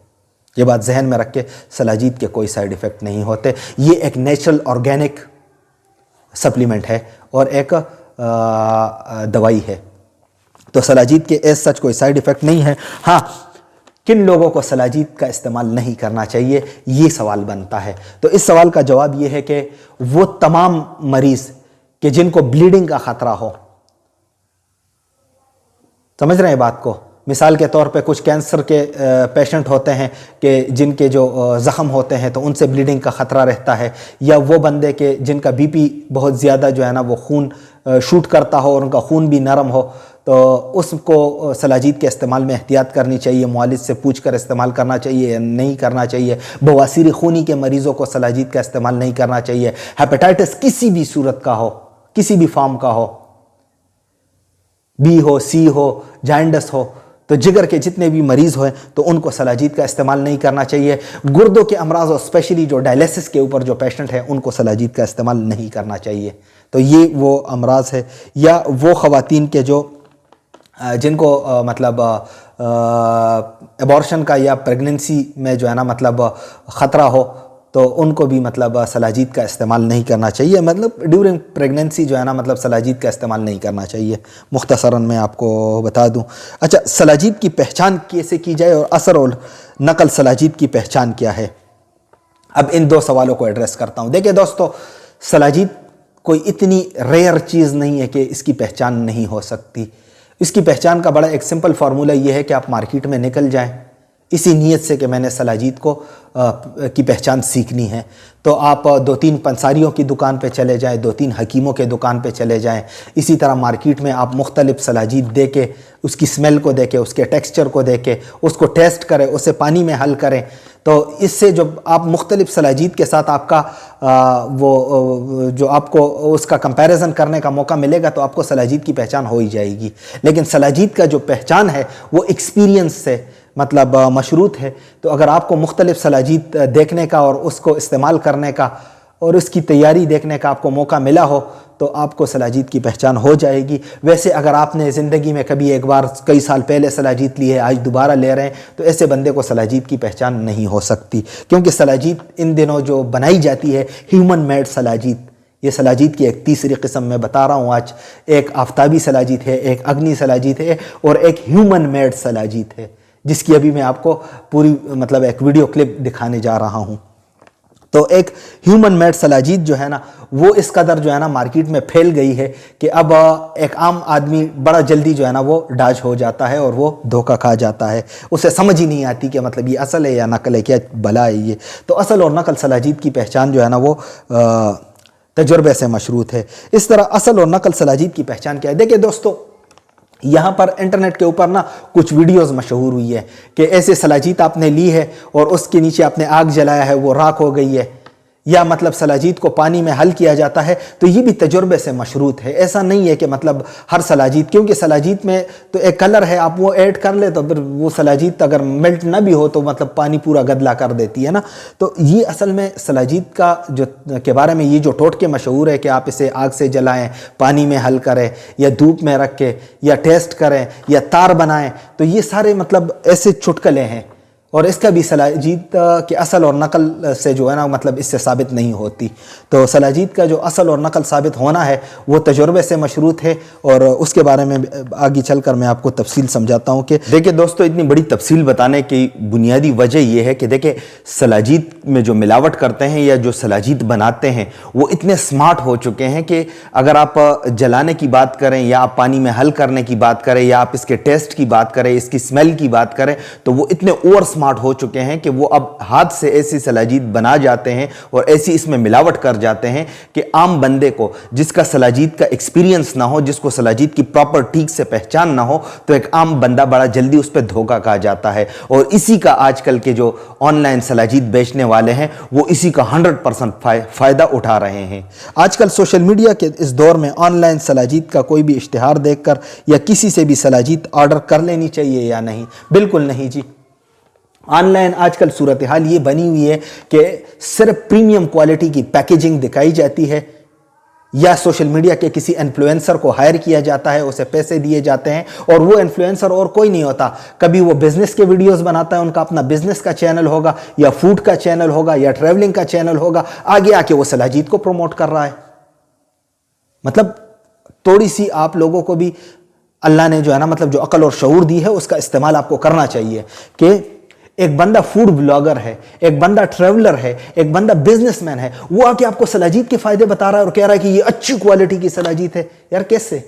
یہ بات ذہن میں رکھ کے، سلاجید کے کوئی سائیڈ ایفیکٹ نہیں ہوتے۔ یہ ایک نیچرل آرگینک سپلیمنٹ ہے اور ایک دوائی ہے، تو سلاجید کے ایز سچ کوئی سائیڈ ایفیکٹ نہیں ہے۔ ہاں، کن لوگوں کو سلاجید کا استعمال نہیں کرنا چاہیے، یہ سوال بنتا ہے۔ تو اس سوال کا جواب یہ ہے کہ وہ تمام مریض کہ جن کو بلیڈنگ کا خطرہ ہو، سمجھ رہے ہیں بات کو؟ مثال کے طور پہ کچھ کینسر کے پیشنٹ ہوتے ہیں کہ جن کے جو زخم ہوتے ہیں تو ان سے بلیڈنگ کا خطرہ رہتا ہے، یا وہ بندے کے جن کا بی پی بہت زیادہ جو ہے نا وہ خون شوٹ کرتا ہو اور ان کا خون بھی نرم ہو، تو اس کو سلاجید کے استعمال میں احتیاط کرنی چاہیے، معالج سے پوچھ کر استعمال کرنا چاہیے یا نہیں کرنا چاہیے۔ بواسیر خونی کے مریضوں کو سلاجید کا استعمال نہیں کرنا چاہیے۔ ہیپیٹائٹس کسی بھی صورت کا ہو، کسی بھی فارم کا ہو، بی ہو، سی ہو، جائنڈس ہو، تو جگر کے جتنے بھی مریض ہوئے تو ان کو سلاجید کا استعمال نہیں کرنا چاہیے۔ گردوں کے امراض اور اسپیشلی جو ڈائلیسس کے اوپر جو پیشنٹ ہیں ان کو سلاجید کا استعمال نہیں کرنا چاہیے۔ تو یہ وہ امراض ہے، یا وہ خواتین کے جو جن کو مطلب ایبورشن کا یا پریگننسی میں جو ہے نا مطلب خطرہ ہو، تو ان کو بھی مطلب سلاجید کا استعمال نہیں کرنا چاہیے۔ مطلب ڈیورنگ پریگننسی جو ہے نا مطلب سلاجید کا استعمال نہیں کرنا چاہیے، مختصراً میں آپ کو بتا دوں۔ اچھا، سلاجید کی پہچان کیسے کی جائے اور اثر اور نقل سلاجید کی پہچان کیا ہے؟ اب ان دو سوالوں کو ایڈریس کرتا ہوں۔ دیکھیں دوستو، سلاجید کوئی اتنی ریئر چیز نہیں ہے کہ اس کی پہچان نہیں ہو سکتی۔ اس کی پہچان کا بڑا ایک سمپل فارمولہ یہ ہے کہ آپ مارکیٹ میں نکل جائیں اسی نیت سے کہ میں نے سلاجید کی پہچان سیکھنی ہے، تو آپ 2-3 پنساریوں کی دکان پہ چلے جائیں، 2-3 حکیموں کے دکان پہ چلے جائیں۔ اسی طرح مارکیٹ میں آپ مختلف سلاجید دے کے، اس کی سمیل کو دے کے، اس کے ٹیکسچر کو دے کے، اس کو ٹیسٹ کریں، اسے پانی میں حل کریں۔ تو اس سے جب آپ مختلف سلاجید کے ساتھ آپ کا جو آپ کو اس کا کمپیریزن کرنے کا موقع ملے گا تو آپ کو سلاجید کی پہچان ہو ہی جائے گی۔ لیکن سلاجید کا جو پہچان ہے وہ ایکسپیرینس سے مطلب مشروط ہے۔ تو اگر آپ کو مختلف سلاجید دیکھنے کا اور اس کو استعمال کرنے کا اور اس کی تیاری دیکھنے کا آپ کو موقع ملا ہو تو آپ کو سلاجید کی پہچان ہو جائے گی۔ ویسے اگر آپ نے زندگی میں کبھی ایک بار کئی سال پہلے سلاجید لی ہے، آج دوبارہ لے رہے ہیں، تو ایسے بندے کو سلاجید کی پہچان نہیں ہو سکتی، کیونکہ سلاجید ان دنوں جو بنائی جاتی ہے ہیومن میڈ سلاجید، یہ سلاجید کی ایک تیسری قسم میں بتا رہا ہوں آج۔ ایک آفتابی سلاجید ہے، ایک اگنی سلاجید ہے، اور ایک ہیومن میڈ سلاجید ہے، جس کی ابھی میں آپ کو پوری مطلب ایک ویڈیو کلپ دکھانے جا رہا ہوں۔ تو ایک ہیومن میڈ سلاجید جو ہے نا وہ اس قدر جو ہے نا مارکیٹ میں پھیل گئی ہے کہ اب ایک عام آدمی بڑا جلدی جو ہے نا وہ ڈاج ہو جاتا ہے اور وہ دھوکہ کھا جاتا ہے، اسے سمجھ ہی نہیں آتی کہ مطلب یہ اصل ہے یا نقل ہے، کیا بلا ہے یہ۔ تو اصل اور نقل سلاجید کی پہچان جو ہے نا وہ تجربے سے مشروط ہے۔ اس طرح اصل اور نقل سلاجید کی پہچان کیا ہے؟ دیکھیں دوستو، یہاں پر انٹرنیٹ کے اوپر نا کچھ ویڈیوز مشہور ہوئی ہے کہ ایسے سلاجید آپ نے لی ہے اور اس کے نیچے آپ نے آگ جلایا ہے، وہ راکھ ہو گئی ہے، یا مطلب سلاجید کو پانی میں حل کیا جاتا ہے۔ تو یہ بھی تجربے سے مشروط ہے۔ ایسا نہیں ہے کہ مطلب ہر سلاجید، کیونکہ سلاجید میں تو ایک کلر ہے، آپ وہ ایڈ کر لیں تو پھر وہ سلاجید اگر میلٹ نہ بھی ہو تو مطلب پانی پورا گدلا کر دیتی ہے نا۔ تو یہ اصل میں سلاجید کا جو کے بارے میں یہ جو ٹوٹکے مشہور ہے کہ آپ اسے آگ سے جلائیں، پانی میں حل کریں، یا دھوپ میں رکھ کے، یا ٹیسٹ کریں، یا تار بنائیں، تو یہ سارے مطلب ایسے چٹکلے ہیں، اور اس کا بھی سلاجید کے اصل اور نقل سے جو ہے نا مطلب اس سے ثابت نہیں ہوتی۔ تو سلاجید کا جو اصل اور نقل ثابت ہونا ہے وہ تجربے سے مشروط ہے، اور اس کے بارے میں آگے چل کر میں آپ کو تفصیل سمجھاتا ہوں۔ کہ دیکھیں دوستو، اتنی بڑی تفصیل بتانے کی بنیادی وجہ یہ ہے کہ دیکھیں سلاجید میں جو ملاوٹ کرتے ہیں یا جو سلاجید بناتے ہیں وہ اتنے سمارٹ ہو چکے ہیں کہ اگر آپ جلانے کی بات کریں، یا آپ پانی میں حل کرنے کی بات کریں، یا آپ اس کے ٹیسٹ کی بات کریں، اس کی سمیل کی بات کریں، تو وہ اتنے سمارٹ ہو چکے ہیں کہ وہ اب ہاتھ سے ایسی سلاجید بنا جاتے ہیں اور ایسی اس میں ملاوٹ کر جاتے ہیں کہ عام بندے کو، جس کا سلاجید کا ایکسپیرینس نہ ہو، جس کو سلاجید کی پراپر ٹھیک سے پہچان نہ ہو، تو ایک عام بندہ بڑا جلدی اس پہ دھوکہ کھا جاتا ہے۔ اور اسی کا آج کل کے جو آن لائن سلاجید بیچنے والے ہیں وہ اسی کا 100% فائدہ اٹھا رہے ہیں۔ آج کل سوشل میڈیا کے اس دور میں آن لائن سلاجید کا کوئی بھی اشتہار دیکھ کر یا کسی سے بھی سلاجید آرڈر کر لینی چاہیے یا نہیں؟ بالکل نہیں جی۔ آن لائن آج کل صورتحال یہ بنی ہوئی ہے کہ صرف پریمیم کوالٹی کی پیکیجنگ دکھائی جاتی ہے، یا سوشل میڈیا کے کسی انفلوئنسر کو ہائر کیا جاتا ہے، اسے پیسے دیے جاتے ہیں، اور وہ انفلوئنسر اور کوئی نہیں ہوتا، کبھی وہ بزنس کے ویڈیوز بناتا ہے، ان کا اپنا بزنس کا چینل ہوگا، یا فوڈ کا چینل ہوگا، یا ٹریولنگ کا چینل ہوگا، آگے آ کے وہ سلاجید کو پروموٹ کر رہا ہے۔ مطلب تھوڑی سی آپ لوگوں کو بھی اللہ نے جو ہے نا مطلب جو عقل اور شعور دی ہے اس کا استعمال آپ کو کرنا چاہیے کہ ایک بندہ فوڈ بلاگر ہے، ایک بندہ ٹریولر ہے، ایک بندہ بزنس مین ہے، وہ آ کے آپ کو سلاجید کے فائدے بتا رہا ہے اور کہہ رہا ہے کہ یہ اچھی کوالٹی کی سلاجید ہے۔ یار کیسے؟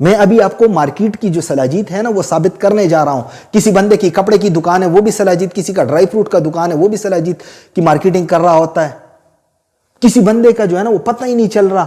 میں ابھی آپ کو مارکیٹ کی جو سلاجید ہے نا وہ ثابت کرنے جا رہا ہوں۔ کسی بندے کی کپڑے کی دکان ہے وہ بھی سلاجید، کسی کا ڈرائی فروٹ کا دکان ہے وہ بھی سلاجید کی مارکیٹنگ کر رہا ہوتا ہے، کسی بندے کا جو ہے نا وہ پتہ ہی نہیں چل رہا،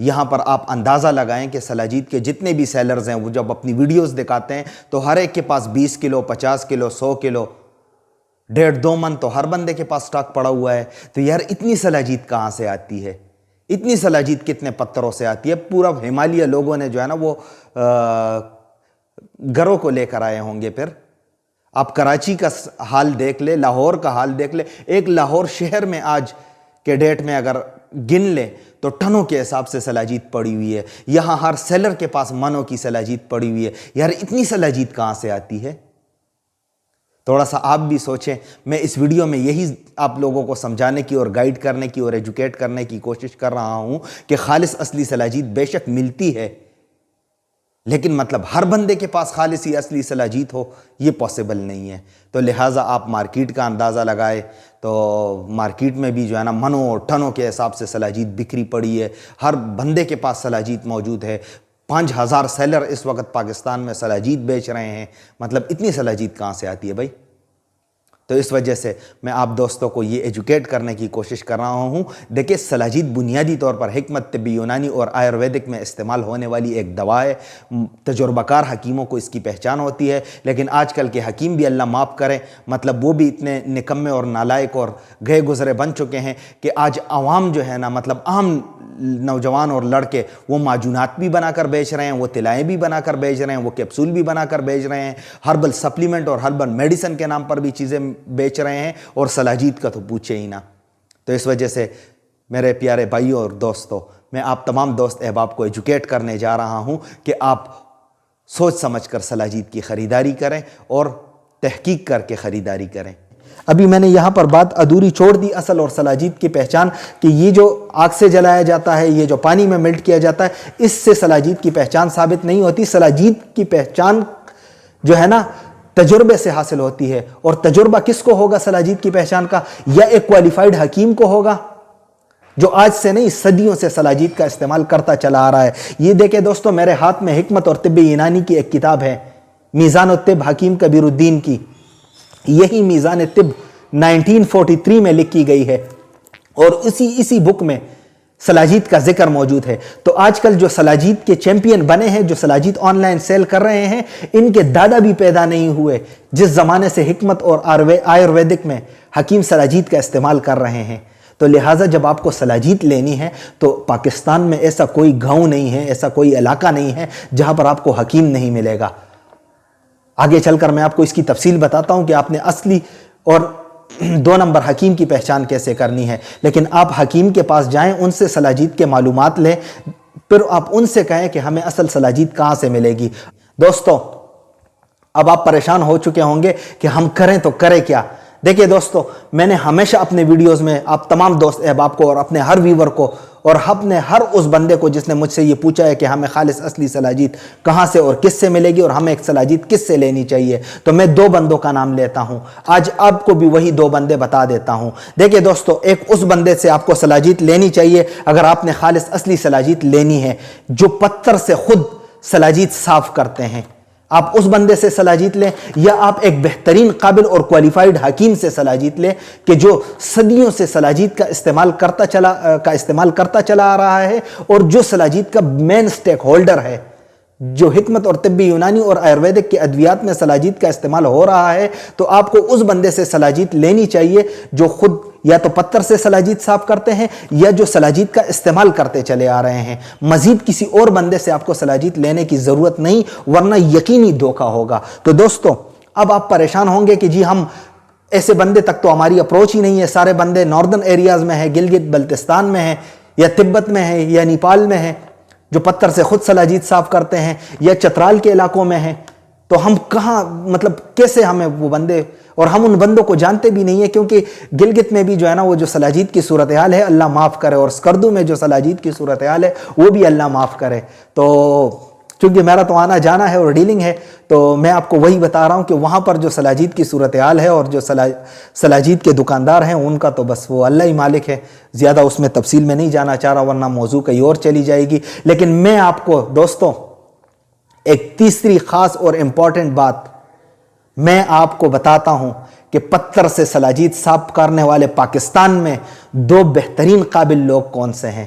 یہاں پر آپ اندازہ لگائیں کہ سلاجید کے جتنے بھی سیلرز ہیں وہ جب اپنی ویڈیوز دکھاتے ہیں تو ہر ایک کے پاس 20 کلو 50 کلو 100 کلو 1.5-2 من تو ہر بندے کے پاس سٹاک پڑا ہوا ہے. تو یار اتنی سلاجید کہاں سے آتی ہے؟ اتنی سلاجید کتنے پتھروں سے آتی ہے؟ پورا ہمالیہ لوگوں نے جو ہے نا وہ گھروں کو لے کر آئے ہوں گے. پھر آپ کراچی کا حال دیکھ لے، لاہور کا حال دیکھ لے. ایک لاہور شہر میں آج کے ڈیٹ میں اگر گن لیں تو ٹنوں کے حساب سے سلاجید پڑی ہوئی ہے. یہاں ہر سیلر کے پاس منوں کی سلاجید پڑی ہوئی ہے. یار اتنی سلاجید کہاں سے آتی ہے؟ تھوڑا سا آپ بھی سوچیں. میں اس ویڈیو میں یہی آپ لوگوں کو سمجھانے کی اور گائیڈ کرنے کی اور ایجوکیٹ کرنے کی کوشش کر رہا ہوں کہ خالص اصلی سلاجید بے شک ملتی ہے، لیکن مطلب ہر بندے کے پاس خالصی اصلی سلاجید ہو یہ پاسبل نہیں ہے. تو لہٰذا آپ مارکیٹ کا اندازہ لگائے تو مارکیٹ میں بھی جو ہے نا منوں اور ٹنوں کے حساب سے سلاجید بکھری پڑی ہے. ہر بندے کے پاس سلاجید موجود ہے. 5000 سیلر اس وقت پاکستان میں سلاجید بیچ رہے ہیں. مطلب اتنی سلاجید کہاں سے آتی ہے بھائی؟ تو اس وجہ سے میں آپ دوستوں کو یہ ایجوکیٹ کرنے کی کوشش کر رہا ہوں. دیکھیں سلاجید بنیادی طور پر حکمت طب یونانی اور آیورویدک میں استعمال ہونے والی ایک دوا ہے. تجربہ کار حکیموں کو اس کی پہچان ہوتی ہے، لیکن آج کل کے حکیم بھی اللہ معاف کرے مطلب وہ بھی اتنے نکمے اور نالائق اور گئے گزرے بن چکے ہیں کہ آج عوام جو ہے نا مطلب عام نوجوان اور لڑکے وہ معجونات بھی بنا کر بیچ رہے ہیں، وہ تلائیں بھی بنا کر بیچ رہے ہیں، وہ کیپسول بھی بنا کر بیچ رہے ہیں، ہربل سپلیمنٹ اور ہربل میڈیسن کے نام پر بھی چیزیں بیچ رہے ہیں، اور سلاجید کا تو پوچھے ہی نہ. تو اس وجہ سے میرے پیارے بھائیوں اور دوستوں، میں آپ تمام دوست احباب کو ایجوکیٹ کرنے جا رہا ہوں کہ آپ سوچ سمجھ کر سلاجید کی خریداری کریں اور تحقیق کر کے خریداری کریں. ابھی میں نے یہاں پر بات ادھوری چھوڑ دی اصل اور سلاجید کی پہچان، کہ یہ جو آگ سے جلایا جاتا ہے، یہ جو پانی میں میلٹ کیا جاتا ہے، اس سے سلاجید کی پہچان ثابت نہیں ہوتی. سلاجید کی پہچان جو ہے نا تجربے سے حاصل ہوتی ہے. اور تجربہ کس کو ہوگا سلاجید کی پہچان کا؟ یا ایک کوالیفائیڈ حکیم کو ہوگا جو آج سے نہیں صدیوں سے سلاجید کا استعمال کرتا چلا آ رہا ہے. یہ دیکھیں دوستو، میرے ہاتھ میں حکمت اور طب یونانی کی ایک کتاب ہے، میزان الطب حکیم کبیر الدین کی. یہی میزان طب 1943 میں لکھی گئی ہے، اور اسی بک میں سلاجید کا ذکر موجود ہے. تو آج کل جو سلاجید کے چیمپئن بنے ہیں، جو سلاجید آن لائن سیل کر رہے ہیں، ان کے دادا بھی پیدا نہیں ہوئے جس زمانے سے حکمت اور آیورویدک میں حکیم سلاجید کا استعمال کر رہے ہیں. تو لہٰذا جب آپ کو سلاجید لینی ہے تو پاکستان میں ایسا کوئی گاؤں نہیں ہے، ایسا کوئی علاقہ نہیں ہے جہاں پر آپ کو حکیم نہیں ملے گا. آگے چل کر میں آپ کو اس کی تفصیل بتاتا ہوں کہ آپ نے اصلی اور 2 نمبر حکیم کی پہچان کیسے کرنی ہے. لیکن آپ حکیم کے پاس جائیں، ان سے سلاجید کے معلومات لیں، پھر آپ ان سے کہیں کہ ہمیں اصل سلاجید کہاں سے ملے گی. دوستو اب آپ پریشان ہو چکے ہوں گے کہ ہم کریں تو کریں کیا. دیکھیں دوستو، میں نے ہمیشہ اپنے ویڈیوز میں آپ تمام دوست احباب کو اور اپنے ہر ویور کو اور اپنے ہر اس بندے کو جس نے مجھ سے یہ پوچھا ہے کہ ہمیں خالص اصلی سلاجید کہاں سے اور کس سے ملے گی اور ہمیں ایک سلاجید کس سے لینی چاہیے، تو میں 2 بندوں کا نام لیتا ہوں. آج آپ کو بھی وہی 2 بندے بتا دیتا ہوں. دیکھیں دوستو، ایک اس بندے سے آپ کو سلاجید لینی چاہیے اگر آپ نے خالص اصلی سلاجید لینی ہے جو پتھر سے خود سلاجید صاف کرتے ہیں. آپ اس بندے سے سلاجید لیں، یا آپ ایک بہترین قابل اور کوالیفائیڈ حکیم سے سلاجید لیں کہ جو صدیوں سے سلاجید کا استعمال کرتا چلا آ رہا ہے، اور جو سلاجید کا مین سٹیک ہولڈر ہے، جو حکمت اور طب یونانی اور آیورویدک کے ادویات میں سلاجید کا استعمال ہو رہا ہے. تو آپ کو اس بندے سے سلاجید لینی چاہیے جو خود یا تو پتھر سے سلاجید صاف کرتے ہیں یا جو سلاجید کا استعمال کرتے چلے آ رہے ہیں. مزید کسی اور بندے سے آپ کو سلاجید لینے کی ضرورت نہیں، ورنہ یقینی دھوکہ ہوگا. تو دوستو اب آپ پریشان ہوں گے کہ جی ہم ایسے بندے تک تو ہماری اپروچ ہی نہیں ہے، سارے بندے ناردرن ایریاز میں ہیں، گلگت بلتستان میں ہیں یا تبت میں ہیں یا نیپال میں ہیں جو پتھر سے خود سلاجید صاف کرتے ہیں، یا چترال کے علاقوں میں ہیں. تو ہم کہاں مطلب کیسے ہمیں وہ بندے، اور ہم ان بندوں کو جانتے بھی نہیں ہیں، کیونکہ گلگت میں بھی جو ہے نا وہ جو سلاجید کی صورتحال ہے اللہ معاف کرے، اور اسکردو میں جو سلاجید کی صورتحال ہے وہ بھی اللہ معاف کرے. تو چونکہ میرا تو آنا جانا ہے اور ڈیلنگ ہے، تو میں آپ کو وہی بتا رہا ہوں کہ وہاں پر جو سلاجید کی صورتحال ہے اور جو سلاجید کے دکاندار ہیں ان کا تو بس وہ اللہ ہی مالک ہے. زیادہ اس میں تفصیل میں نہیں جانا چاہ رہا ورنہ موضوع کہیں اور چلی جائے گی. لیکن میں آپ کو دوستوں ایک تیسری خاص اور امپورٹنٹ بات میں آپ کو بتاتا ہوں کہ پتھر سے سلاجید صاف کرنے والے پاکستان میں 2 بہترین قابل لوگ کون سے ہیں.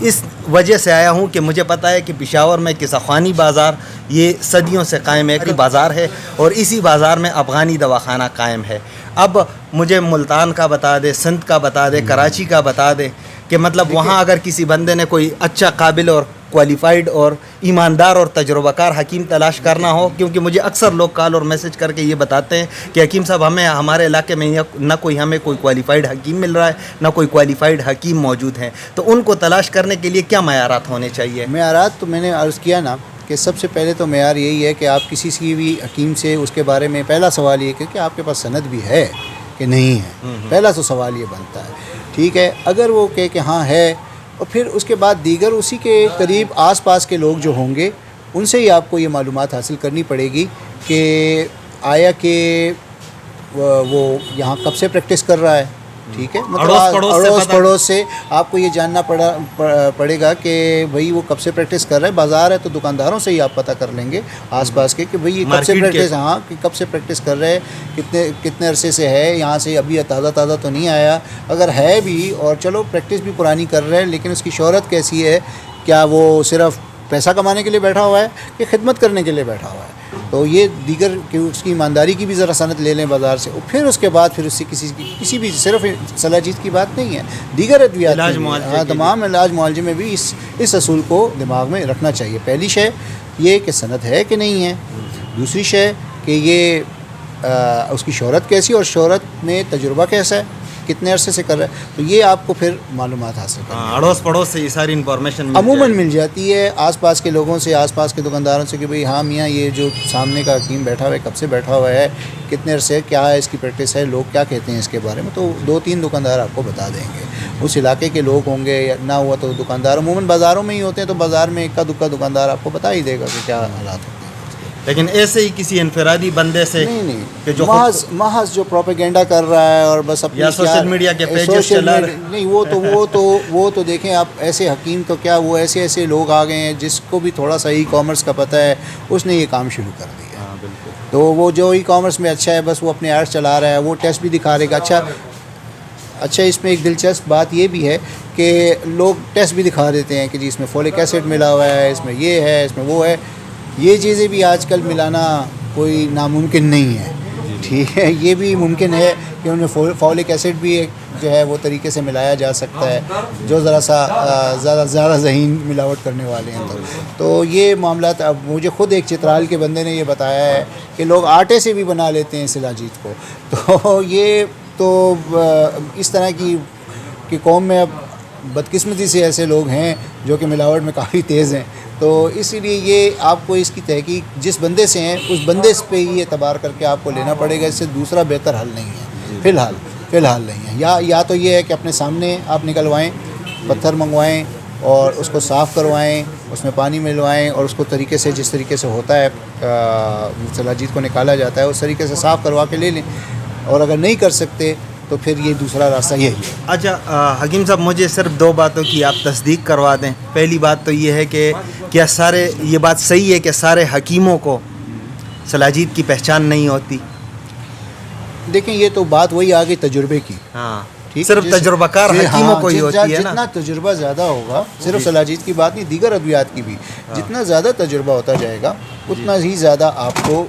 اس وجہ سے آیا ہوں کہ مجھے پتہ ہے کہ پشاور میں قصہ خوانی بازار یہ صدیوں سے قائم ہے بازار ہے، اور اسی بازار میں افغانی دواخانہ قائم ہے. اب مجھے ملتان کا بتا دے، سندھ کا بتا دے، کراچی کا بتا دے کہ مطلب وہاں اگر کسی بندے نے کوئی اچھا قابل اور کوالیفائڈ اور ایماندار اور تجربہ کار حکیم تلاش کرنا ہو، کیونکہ مجھے اکثر لوگ کال اور میسج کر کے یہ بتاتے ہیں کہ حکیم صاحب ہمارے علاقے میں نہ ہمیں کوئی کوالیفائڈ حکیم مل رہا ہے، نہ کوئی کوالیفائڈ حکیم موجود ہیں، تو ان کو تلاش کرنے کے لیے کیا معیارات ہونے چاہیے؟ معیارات تو میں نے عرض کیا نا کہ سب سے پہلے تو معیار یہی ہے کہ آپ کسی بھی حکیم سے اس کے بارے میں پہلا سوال یہ کہ آپ کے پاس سند بھی ہے کہ نہیں ہے. پہلا تو سوال یہ بنتا ہے. ٹھیک ہے، اگر وہ کہ ہاں ہے، اور پھر اس کے بعد دیگر اسی کے قریب آس پاس کے لوگ جو ہوں گے ان سے ہی آپ کو یہ معلومات حاصل کرنی پڑے گی کہ آیا کہ وہ یہاں کب سے پریکٹس کر رہا ہے. ٹھیک ہے، اڑوس پڑوس سے آپ کو یہ جاننا پڑے گا کہ بھئی وہ کب سے پریکٹس کر رہا ہے. بازار ہے تو دکانداروں سے ہی آپ پتہ کر لیں گے آس پاس کے کہ بھئی یہ کب سے پریکٹس، ہاں کہ کب سے پریکٹس کر رہے ہیں، کتنے عرصے سے ہے، یہاں سے ابھی تازہ تو نہیں آیا. اگر ہے بھی اور چلو پریکٹس بھی پرانی کر رہے ہیں، لیکن اس کی شہرت کیسی ہے؟ کیا وہ صرف پیسہ کمانے کے لیے بیٹھا ہوا ہے کہ خدمت کرنے کے لیے بیٹھا ہوا ہے؟ تو یہ دیگر کہ اس کی ایمانداری کی بھی ذرا سند لے لیں بازار سے. اور پھر اس کے بعد پھر اس سے کسی بھی صرف سلاجید کی بات نہیں ہے، دیگر ادویات تمام علاج معالجے میں بھی اس اصول کو دماغ میں رکھنا چاہیے. پہلی شے یہ کہ سند ہے کہ نہیں ہے، دوسری شے کہ یہ اس کی شہرت کیسی اور شہرت میں تجربہ کیسا ہے، کتنے عرصے سے کر رہا ہے. تو یہ آپ کو پھر معلومات حاصل کریں. اڑوس پڑوس سے یہ ساری انفارمیشن عموماً مل جاتی ہے، آس پاس کے لوگوں سے، آس پاس کے دکانداروں سے کہ بھئی ہاں میاں یہ جو سامنے کا حکیم بیٹھا ہوا ہے کب سے بیٹھا ہوا ہے، کتنے عرصے، کیا ہے اس کی پریکٹس ہے، لوگ کیا کہتے ہیں اس کے بارے میں. تو 2-3 دکاندار آپ کو بتا دیں گے. اس علاقے کے لوگ ہوں گے، یا نہ ہوا تو دکاندار عموماً بازاروں میں ہی ہوتے ہیں، تو بازار میں اکا دکا دکاندار آپ کو بتا ہی دے گا کہ کیا حالات ہوتے ہیں. لیکن ایسے ہی کسی انفرادی بندے سے نہیں کہ جو محض جو پروپیگنڈا کر رہا ہے اور بس اپنی یا سوشل میڈیا کے پیجز چلا رہا ہے، نہیں، وہ تو دیکھیں آپ، ایسے حکیم تو کیا وہ ایسے لوگ آ گئے ہیں جس کو بھی تھوڑا سا ای کامرس کا پتہ ہے، اس نے یہ کام شروع کر دیا. بالکل. تو وہ جو ای کامرس میں اچھا ہے بس وہ اپنے ایڈ چلا رہا ہے، وہ ٹیسٹ بھی دکھا رہے گا. اچھا اس میں ایک دلچسپ بات یہ بھی ہے کہ لوگ ٹیسٹ بھی دکھا دیتے ہیں کہ جی اس میں فولک ایسڈ ملا ہوا ہے، اس میں یہ ہے، اس میں وہ ہے. یہ چیزیں بھی آج کل ملانا کوئی ناممکن نہیں ہے. ٹھیک ہے، یہ بھی ممکن ہے کہ ان میں فولک ایسڈ بھی ایک جو ہے وہ طریقے سے ملایا جا سکتا ہے جو ذرا سا زیادہ ذہین ملاوٹ کرنے والے ہیں. تو یہ معاملات، اب مجھے خود ایک چترال کے بندے نے یہ بتایا ہے کہ لوگ آٹے سے بھی بنا لیتے ہیں سلاجید کو. تو یہ تو اس طرح کی قوم میں اب بدقسمتی سے ایسے لوگ ہیں جو کہ ملاوٹ میں کافی تیز ہیں. تو اسی لیے یہ آپ کو اس کی تحقیق جس بندے سے ہیں اس بندے پہ ہی اعتبار کر کے آپ کو لینا پڑے گا. اس سے دوسرا بہتر حل نہیں ہے فی الحال نہیں ہے. یا تو یہ ہے کہ اپنے سامنے آپ نکلوائیں، پتھر منگوائیں اور اس کو صاف کروائیں، اس میں پانی ملوائیں اور اس کو طریقے سے جس طریقے سے ہوتا ہے سلاجید کو نکالا جاتا ہے اس طریقے سے صاف کروا کے لے لیں. اور اگر نہیں کر سکتے تو پھر یہ دوسرا راستہ یہی ہے. اچھا حکیم صاحب، مجھے صرف 2 باتوں کی آپ تصدیق کروا دیں. پہلی بات تو یہ ہے کہ کیا یہ بات صحیح ہے کہ سارے حکیموں کو سلاجید کی پہچان نہیں ہوتی؟ دیکھیں یہ تو بات وہی آ گئی تجربے کی. ہاں، صرف تجربہ کار حکیموں کو ہی ہوتی ہے نا. جتنا تجربہ زیادہ ہوگا، صرف سلاجید کی بات نہیں، دیگر ادویات کی بھی، جتنا زیادہ تجربہ ہوتا جائے گا اتنا ہی زیادہ آپ کو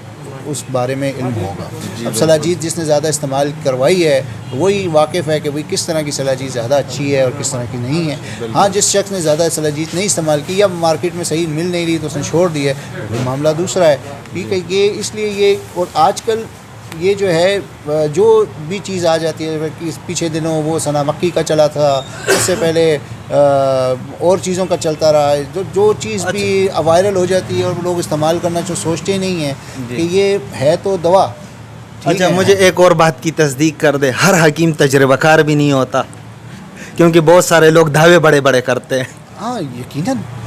اس بارے میں علم ہوگا. اب سلاجید جس نے زیادہ استعمال کروائی ہے وہی واقف ہے کہ بھئی کس طرح کی سلاجید زیادہ اچھی ہے اور کس طرح کی نہیں ہے. ہاں، جس شخص نے زیادہ سلاجید نہیں استعمال کی یا مارکیٹ میں صحیح مل نہیں رہی تو اس نے چھوڑ دی ہے، وہ معاملہ دوسرا ہے. ٹھیک ہے، یہ اس لیے یہ، اور آج کل یہ جو ہے جو بھی چیز آ جاتی ہے، پیچھے دنوں وہ سنا مکی کا چلا تھا، اس سے پہلے اور چیزوں کا چلتا رہا ہے. جو چیز بھی وائرل ہو جاتی ہے اور لوگ استعمال کرنا جو سوچتے نہیں ہیں کہ یہ ہے تو دوا. اچھا، مجھے ایک اور بات کی تصدیق کر دے. ہر حکیم تجربہ کار بھی نہیں ہوتا، کیونکہ بہت سارے لوگ دعوے بڑے کرتے ہیں. ہاں،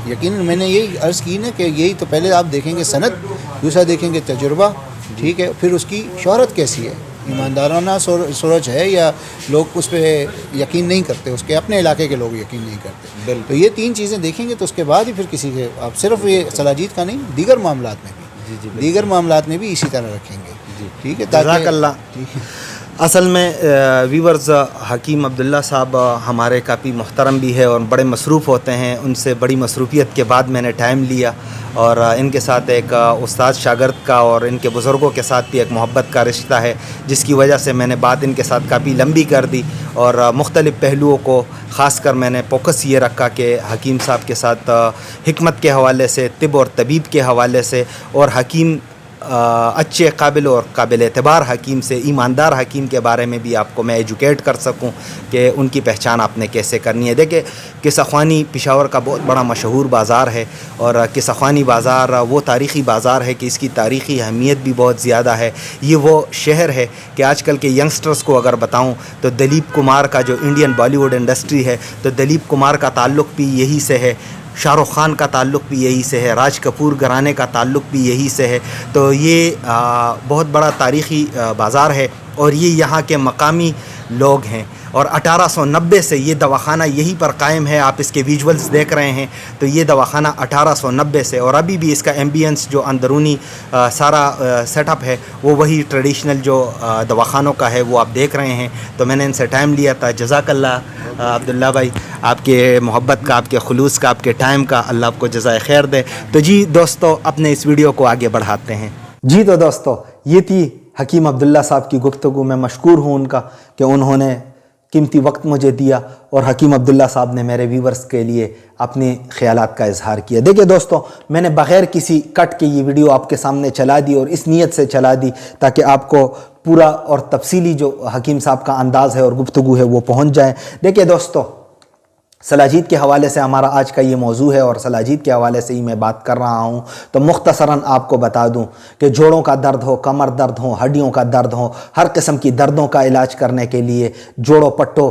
یقیناً میں نے یہی عرض کی نا کہ یہی تو پہلے آپ دیکھیں گے سند، دوسرا دیکھیں گے تجربہ. ٹھیک ہے، پھر اس کی شہرت کیسی ہے، ایماندارانہ سوچ ہے یا لوگ اس پہ یقین نہیں کرتے، اس کے اپنے علاقے کے لوگ یقین نہیں کرتے. تو یہ 3 چیزیں دیکھیں گے تو اس کے بعد ہی پھر کسی کے آپ صرف یہ سلاجید کا نہیں، دیگر معاملات میں بھی اسی طرح رکھیں گے. ٹھیک ہے، جزاک اللہ. اصل میں ویورز حکیم عبداللہ صاحب ہمارے کافی محترم بھی ہے اور بڑے مصروف ہوتے ہیں. ان سے بڑی مصروفیت کے بعد میں نے ٹائم لیا اور ان کے ساتھ ایک استاد شاگرد کا اور ان کے بزرگوں کے ساتھ بھی ایک محبت کا رشتہ ہے, جس کی وجہ سے میں نے بات ان کے ساتھ کافی لمبی کر دی اور مختلف پہلوؤں کو خاص کر میں نے فوکس یہ رکھا کہ حکیم صاحب کے ساتھ حکمت کے حوالے سے, طب اور طبیب کے حوالے سے اور حکیم اچھے قابل اور قابل اعتبار حکیم سے, ایماندار حکیم کے بارے میں بھی آپ کو میں ایجوکیٹ کر سکوں کہ ان کی پہچان آپ نے کیسے کرنی ہے. دیکھیں قصہ خوانی پشاور کا بہت بڑا مشہور بازار ہے اور قصہ خوانی بازار وہ تاریخی بازار ہے کہ اس کی تاریخی اہمیت بھی بہت زیادہ ہے. یہ وہ شہر ہے کہ آج کل کے ینگسٹرز کو اگر بتاؤں تو دلیپ کمار کا جو انڈین بالی ووڈ انڈسٹری ہے تو دلیپ کمار کا تعلق بھی یہی سے ہے, شاہ رخ خان کا تعلق بھی یہی سے ہے, راج کپور گھرانے کا تعلق بھی یہی سے ہے. تو یہ بہت بڑا تاریخی بازار ہے اور یہ یہاں کے مقامی لوگ ہیں اور 1890 سے یہ دواخانہ یہیں پر قائم ہے. آپ اس کے ویژولز دیکھ رہے ہیں تو یہ دواخانہ 1890 سے, اور ابھی بھی اس کا ایمبینس جو اندرونی سارا سیٹ اپ ہے وہ وہی ٹریڈیشنل جو دواخانوں کا ہے وہ آپ دیکھ رہے ہیں. تو میں نے ان سے ٹائم لیا تھا. جزاک اللہ عبداللہ بھائی, آپ کے محبت کا, آپ کے خلوص کا, آپ کے ٹائم کا, اللہ آپ کو جزائے خیر دے. تو جی دوستو اپنے اس ویڈیو کو آگے بڑھاتے ہیں. جی تو دوستو یہ تھی حکیم عبداللہ صاحب کی گفتگو. میں مشکور ہوں ان کا کہ انہوں نے قیمتی وقت مجھے دیا اور حکیم عبداللہ صاحب نے میرے ویورز کے لیے اپنے خیالات کا اظہار کیا. دیکھیں دوستو میں نے بغیر کسی کٹ کے یہ ویڈیو آپ کے سامنے چلا دی اور اس نیت سے چلا دی تاکہ آپ کو پورا اور تفصیلی جو حکیم صاحب کا انداز ہے اور گفتگو ہے وہ پہنچ جائے. دیکھیں دوستو سلاجید کے حوالے سے ہمارا آج کا یہ موضوع ہے اور سلاجید کے حوالے سے ہی میں بات کر رہا ہوں. تو مختصراً آپ کو بتا دوں کہ جوڑوں کا درد ہو, کمر درد ہو, ہڈیوں کا درد ہو, ہر قسم کی دردوں کا علاج کرنے کے لیے, جوڑوں پٹوں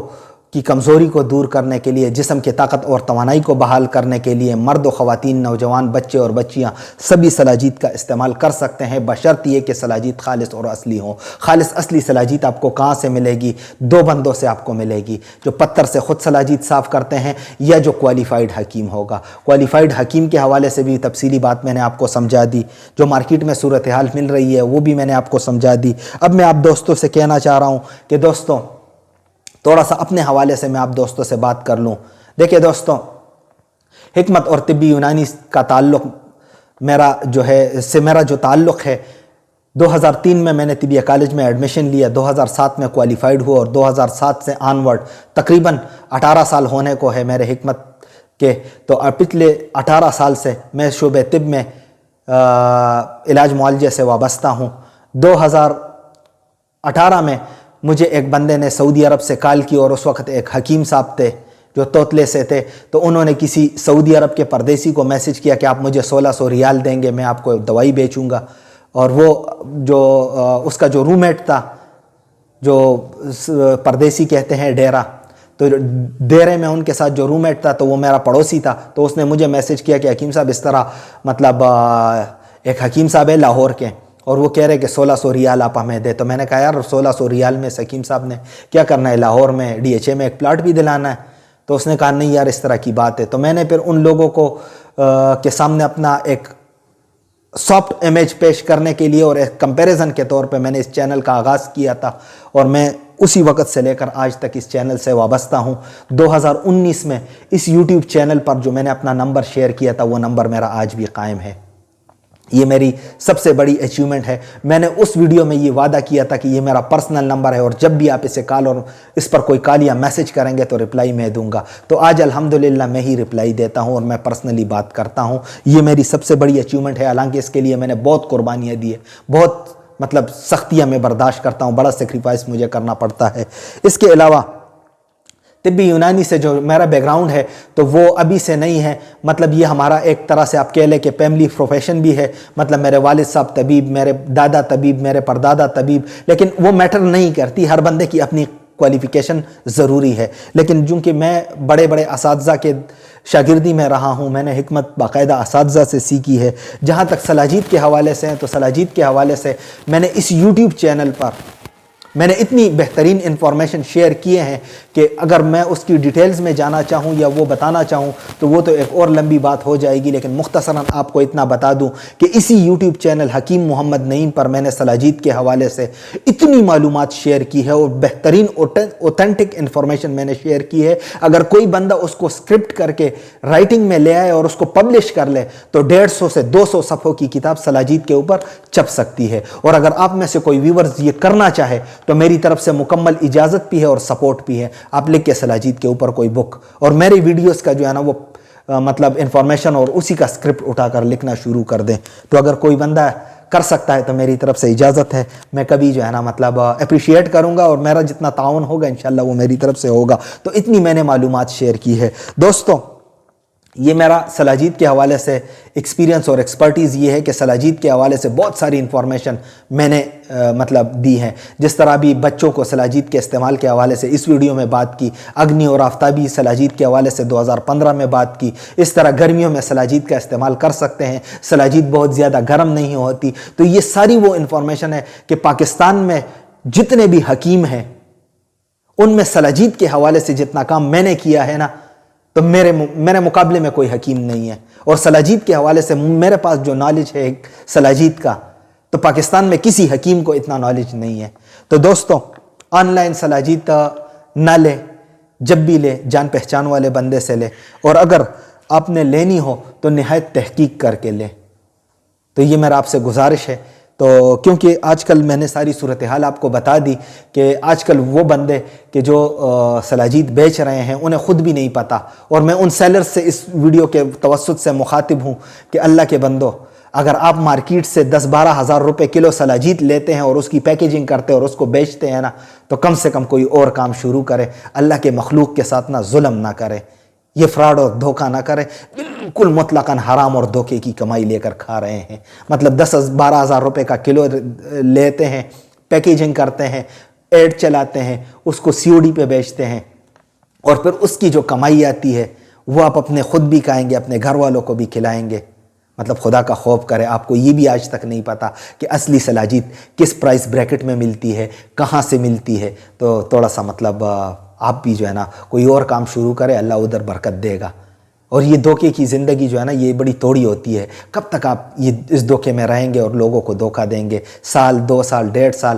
کی کمزوری کو دور کرنے کے لیے, جسم کی طاقت اور توانائی کو بحال کرنے کے لیے مرد و خواتین, نوجوان, بچے اور بچیاں سبھی سلاجید کا استعمال کر سکتے ہیں بشرط یہ کہ سلاجید خالص اور اصلی ہوں. خالص اصلی سلاجید آپ کو کہاں سے ملے گی؟ دو بندوں سے آپ کو ملے گی, جو پتھر سے خود سلاجید صاف کرتے ہیں یا جو کوالیفائیڈ حکیم ہوگا. کوالیفائیڈ حکیم کے حوالے سے بھی تفصیلی بات میں نے آپ کو سمجھا دی, جو مارکیٹ میں صورتحال مل رہی ہے وہ بھی میں نے آپ کو سمجھا دی. اب میں آپ دوستوں سے کہنا چاہ رہا ہوں کہ دوستوں تھوڑا سا اپنے حوالے سے میں آپ دوستوں سے بات کر لوں. دیکھیں دوستوں حکمت اور طبی یونانی کا تعلق میرا جو تعلق ہے 2003 میں نے طبیہ کالج میں ایڈمیشن لیا, 2007 میں کوالیفائیڈ ہوا اور 2007 سے آنورڈ تقریباً 18 سال ہونے کو ہے میرے حکمت کے. تو پچھلے 18 سال سے میں شعبہ طب میں علاج معالجے سے وابستہ ہوں. 2018 میں مجھے ایک بندے نے سعودی عرب سے کال کی اور اس وقت ایک حکیم صاحب تھے جو توتلے سے تھے. تو انہوں نے کسی سعودی عرب کے پردیسی کو میسج کیا کہ آپ مجھے 1600 ریال دیں گے, میں آپ کو دوائی بیچوں گا. اور وہ جو اس کا جو روم میٹ تھا, جو پردیسی کہتے ہیں ڈیرا, تو ڈیرے میں ان کے ساتھ جو روم میٹ تھا تو وہ میرا پڑوسی تھا. تو اس نے مجھے میسج کیا کہ حکیم صاحب اس طرح مطلب ایک حکیم صاحب ہے لاہور کے اور وہ کہہ رہے کہ 1600 ریال آپ ہمیں دے. تو میں نے کہا یار 1600 ریال میں حکیم صاحب نے کیا کرنا ہے, لاہور میں ڈی ایچ اے میں ایک پلاٹ بھی دلانا ہے. تو اس نے کہا نہیں یار اس طرح کی بات ہے. تو میں نے پھر ان لوگوں کو کے سامنے اپنا ایک سافٹ امیج پیش کرنے کے لیے اور ایک کمپیریزن کے طور پہ میں نے اس چینل کا آغاز کیا تھا اور میں اسی وقت سے لے کر آج تک اس چینل سے وابستہ ہوں. 2019 میں اس یوٹیوب چینل پر جو میں نے اپنا نمبر شیئر کیا تھا وہ نمبر میرا آج بھی قائم ہے. یہ میری سب سے بڑی اچیومنٹ ہے. میں نے اس ویڈیو میں یہ وعدہ کیا تھا کہ یہ میرا پرسنل نمبر ہے اور جب بھی آپ اسے کال اور اس پر کوئی کال یا میسج کریں گے تو رپلائی میں دوں گا. تو آج الحمدللہ میں ہی رپلائی دیتا ہوں اور میں پرسنلی بات کرتا ہوں. یہ میری سب سے بڑی اچیومنٹ ہے. حالانکہ اس کے لیے میں نے بہت قربانیاں دی ہے, بہت مطلب سختیاں میں برداشت کرتا ہوں, بڑا سیکریفائس مجھے کرنا پڑتا ہے. اس کے علاوہ طبی یونانی سے جو میرا بیک گراؤنڈ ہے تو وہ ابھی سے نہیں ہے, مطلب یہ ہمارا ایک طرح سے آپ کہہ لیں کہ فیملی پروفیشن بھی ہے. مطلب میرے والد صاحب طبیب, میرے دادا طبیب, میرے پردادا طبیب, لیکن وہ میٹر نہیں کرتی. ہر بندے کی اپنی کوالیفیکیشن ضروری ہے. لیکن چونکہ میں بڑے بڑے اساتذہ کے شاگردی میں رہا ہوں, میں نے حکمت باقاعدہ اساتذہ سے سیکھی ہے. جہاں تک سلاجید کے حوالے سے ہیں تو سلاجید کے حوالے سے میں نے اس یوٹیوب چینل پر میں نے اتنی بہترین انفارمیشن شیئر کیے ہیں کہ اگر میں اس کی ڈیٹیلز میں جانا چاہوں یا وہ بتانا چاہوں تو وہ تو ایک اور لمبی بات ہو جائے گی، لیکن مختصراً آپ کو اتنا بتا دوں کہ اسی یوٹیوب چینل حکیم محمد نعیم پر میں نے سلاجید کے حوالے سے اتنی معلومات شیئر کی ہے اور بہترین اوتھینٹک انفارمیشن میں نے شیئر کی ہے۔ اگر کوئی بندہ اس کو اسکرپٹ کر کے رائٹنگ میں لے آئے اور اس کو پبلش کر لے تو 150 سے 200 صفحوں کی کتاب سلاجید کے اوپر چھپ سکتی ہے۔ اور اگر آپ میں سے کوئی ویورز یہ کرنا چاہے تو میری طرف سے مکمل اجازت بھی ہے اور سپورٹ بھی ہے۔ آپ لکھ کے سلاجید کے اوپر کوئی بک اور میری ویڈیوز کا جو ہے نا وہ مطلب انفارمیشن اور اسی کا اسکرپٹ اٹھا کر لکھنا شروع کر دیں۔ تو اگر کوئی بندہ کر سکتا ہے تو میری طرف سے اجازت ہے، میں کبھی جو ہے نا مطلب اپریشیٹ کروں گا اور میرا جتنا تعاون ہوگا انشاءاللہ وہ میری طرف سے ہوگا۔ تو اتنی میں نے معلومات شیئر کی ہے۔ دوستو یہ میرا سلاجید کے حوالے سے ایکسپیرینس اور ایکسپرٹیز یہ ہے کہ سلاجید کے حوالے سے بہت ساری انفارمیشن میں نے مطلب دی ہیں، جس طرح بھی بچوں کو سلاجید کے استعمال کے حوالے سے اس ویڈیو میں بات کی، اگنی اور آفتابی سلاجید کے حوالے سے 2015 میں بات کی، اس طرح گرمیوں میں سلاجید کا استعمال کر سکتے ہیں، سلاجید بہت زیادہ گرم نہیں ہوتی۔ تو یہ ساری وہ انفارمیشن ہے کہ پاکستان میں جتنے بھی حکیم ہیں ان میں سلاجید کے حوالے سے جتنا کام میں نے کیا ہے نا تو میرے مقابلے میں کوئی حکیم نہیں ہے، اور سلاجید کے حوالے سے میرے پاس جو نالج ہے سلاجید کا تو پاکستان میں کسی حکیم کو اتنا نالج نہیں ہے۔ تو دوستو آن لائن سلاجید نہ لے، جب بھی لے جان پہچان والے بندے سے لے، اور اگر آپ نے لینی ہو تو نہایت تحقیق کر کے لے۔ تو یہ میرا آپ سے گزارش ہے۔ تو کیونکہ آج کل میں نے ساری صورتحال آپ کو بتا دی کہ آج کل وہ بندے کہ جو سلاجید بیچ رہے ہیں انہیں خود بھی نہیں پتہ، اور میں ان سیلرز سے اس ویڈیو کے توسط سے مخاطب ہوں کہ اللہ کے بندو، اگر آپ مارکیٹ سے 10-12 ہزار روپے کلو سلاجید لیتے ہیں اور اس کی پیکیجنگ کرتے اور اس کو بیچتے ہیں نا تو کم سے کم کوئی اور کام شروع کرے، اللہ کے مخلوق کے ساتھ نہ ظلم نہ کرے، یہ فراڈ اور دھوکہ نہ کرے، بالکل مطلقاً حرام اور دھوکے کی کمائی لے کر کھا رہے ہیں۔ مطلب 10-12 ہزار روپے کا کلو لیتے ہیں، پیکیجنگ کرتے ہیں، ایڈ چلاتے ہیں، اس کو COD پہ بیچتے ہیں، اور پھر اس کی جو کمائی آتی ہے وہ آپ اپنے خود بھی کھائیں گے، اپنے گھر والوں کو بھی کھلائیں گے۔ مطلب خدا کا خوف کرے، آپ کو یہ بھی آج تک نہیں پتا کہ اصلی سلاجید کس پرائس بریکٹ میں ملتی ہے، کہاں سے ملتی ہے۔ تو تھوڑا سا مطلب آپ بھی جو ہے نا کوئی اور کام شروع کرے، اللہ ادھر برکت دے گا۔ اور یہ دھوکے کی زندگی جو ہے نا یہ بڑی توڑی ہوتی ہے، کب تک آپ یہ اس دھوکے میں رہیں گے اور لوگوں کو دھوکہ دیں گے؟ سال، 2 سال، 1.5 سال،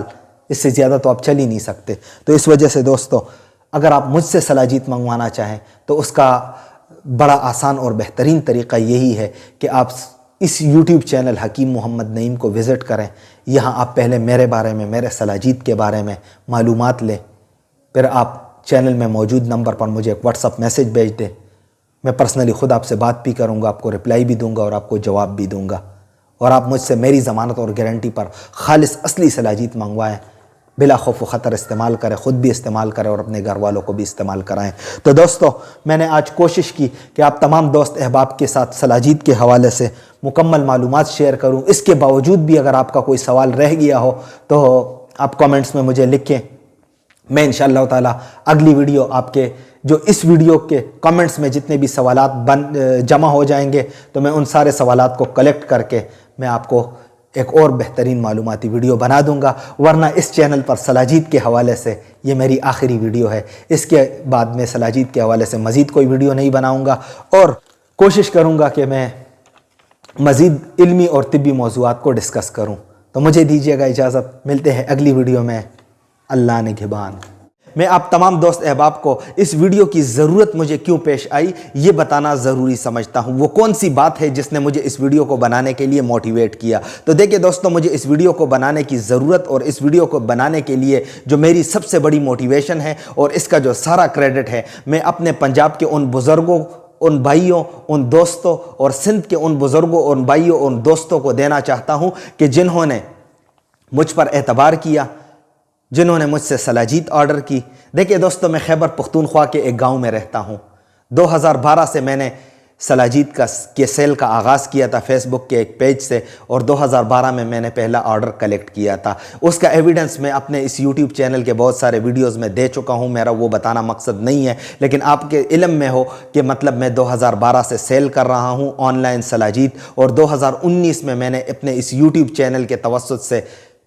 اس سے زیادہ تو آپ چل ہی نہیں سکتے۔ تو اس وجہ سے دوستو اگر آپ مجھ سے سلاجید منگوانا چاہیں تو اس کا بڑا آسان اور بہترین طریقہ یہی ہے کہ آپ اس یوٹیوب چینل حکیم محمد نعیم کو وزٹ کریں۔ یہاں آپ پہلے میرے بارے میں، میرے سلاجید کے بارے میں معلومات لیں، پھر آپ چینل میں موجود نمبر پر مجھے ایک واٹس اپ میسج بھیج دیں، میں پرسنلی خود آپ سے بات بھی کروں گا، آپ کو رپلائی بھی دوں گا اور آپ کو جواب بھی دوں گا، اور آپ مجھ سے میری ضمانت اور گارنٹی پر خالص اصلی سلاجید منگوائیں، بلا خوف و خطر استعمال کریں، خود بھی استعمال کریں اور اپنے گھر والوں کو بھی استعمال کرائیں۔ تو دوستو میں نے آج کوشش کی کہ آپ تمام دوست احباب کے ساتھ سلاجید کے حوالے سے مکمل معلومات شیئر کروں۔ اس کے باوجود بھی اگر آپ کا کوئی سوال رہ گیا ہو تو آپ کامنٹس میں مجھے لکھیں، میں انشاءاللہ تعالی اگلی ویڈیو آپ کے جو اس ویڈیو کے کامنٹس میں جتنے بھی سوالات جمع ہو جائیں گے تو میں ان سارے سوالات کو کلیکٹ کر کے میں آپ کو ایک اور بہترین معلوماتی ویڈیو بنا دوں گا، ورنہ اس چینل پر سلاجید کے حوالے سے یہ میری آخری ویڈیو ہے۔ اس کے بعد میں سلاجید کے حوالے سے مزید کوئی ویڈیو نہیں بناؤں گا، اور کوشش کروں گا کہ میں مزید علمی اور طبی موضوعات کو ڈسکس کروں۔ تو مجھے دیجیے گا اجازت، ملتے ہیں اگلی ویڈیو میں، اللہ نگہبان۔ میں آپ تمام دوست احباب کو اس ویڈیو کی ضرورت مجھے کیوں پیش آئی یہ بتانا ضروری سمجھتا ہوں، وہ کون سی بات ہے جس نے مجھے اس ویڈیو کو بنانے کے لیے موٹیویٹ کیا۔ تو دیکھیں دوستو، مجھے اس ویڈیو کو بنانے کی ضرورت اور اس ویڈیو کو بنانے کے لیے جو میری سب سے بڑی موٹیویشن ہے اور اس کا جو سارا کریڈٹ ہے میں اپنے پنجاب کے ان بزرگوں، ان بھائیوں، ان دوستوں اور سندھ کے ان بزرگوں، ان بھائیوں، ان دوستوں کو دینا چاہتا ہوں کہ جنہوں نے مجھ پر اعتبار کیا، جنہوں نے مجھ سے سلاجید آرڈر کی۔ دیکھیں دوستو، میں خیبر پختونخوا کے ایک گاؤں میں رہتا ہوں۔ 2012 سے میں نے سلاجید کے سیل کا آغاز کیا تھا فیس بک کے ایک پیج سے، اور 2012 میں میں نے پہلا آرڈر کلیکٹ کیا تھا۔ اس کا ایویڈنس میں اپنے اس یوٹیوب چینل کے بہت سارے ویڈیوز میں دے چکا ہوں، میرا وہ بتانا مقصد نہیں ہے، لیکن آپ کے علم میں ہو کہ مطلب میں 2012 سے سیل کر رہا ہوں آن لائن سلاجید، اور 2019 میں میں نے اپنے اس یوٹیوب چینل کے توسط سے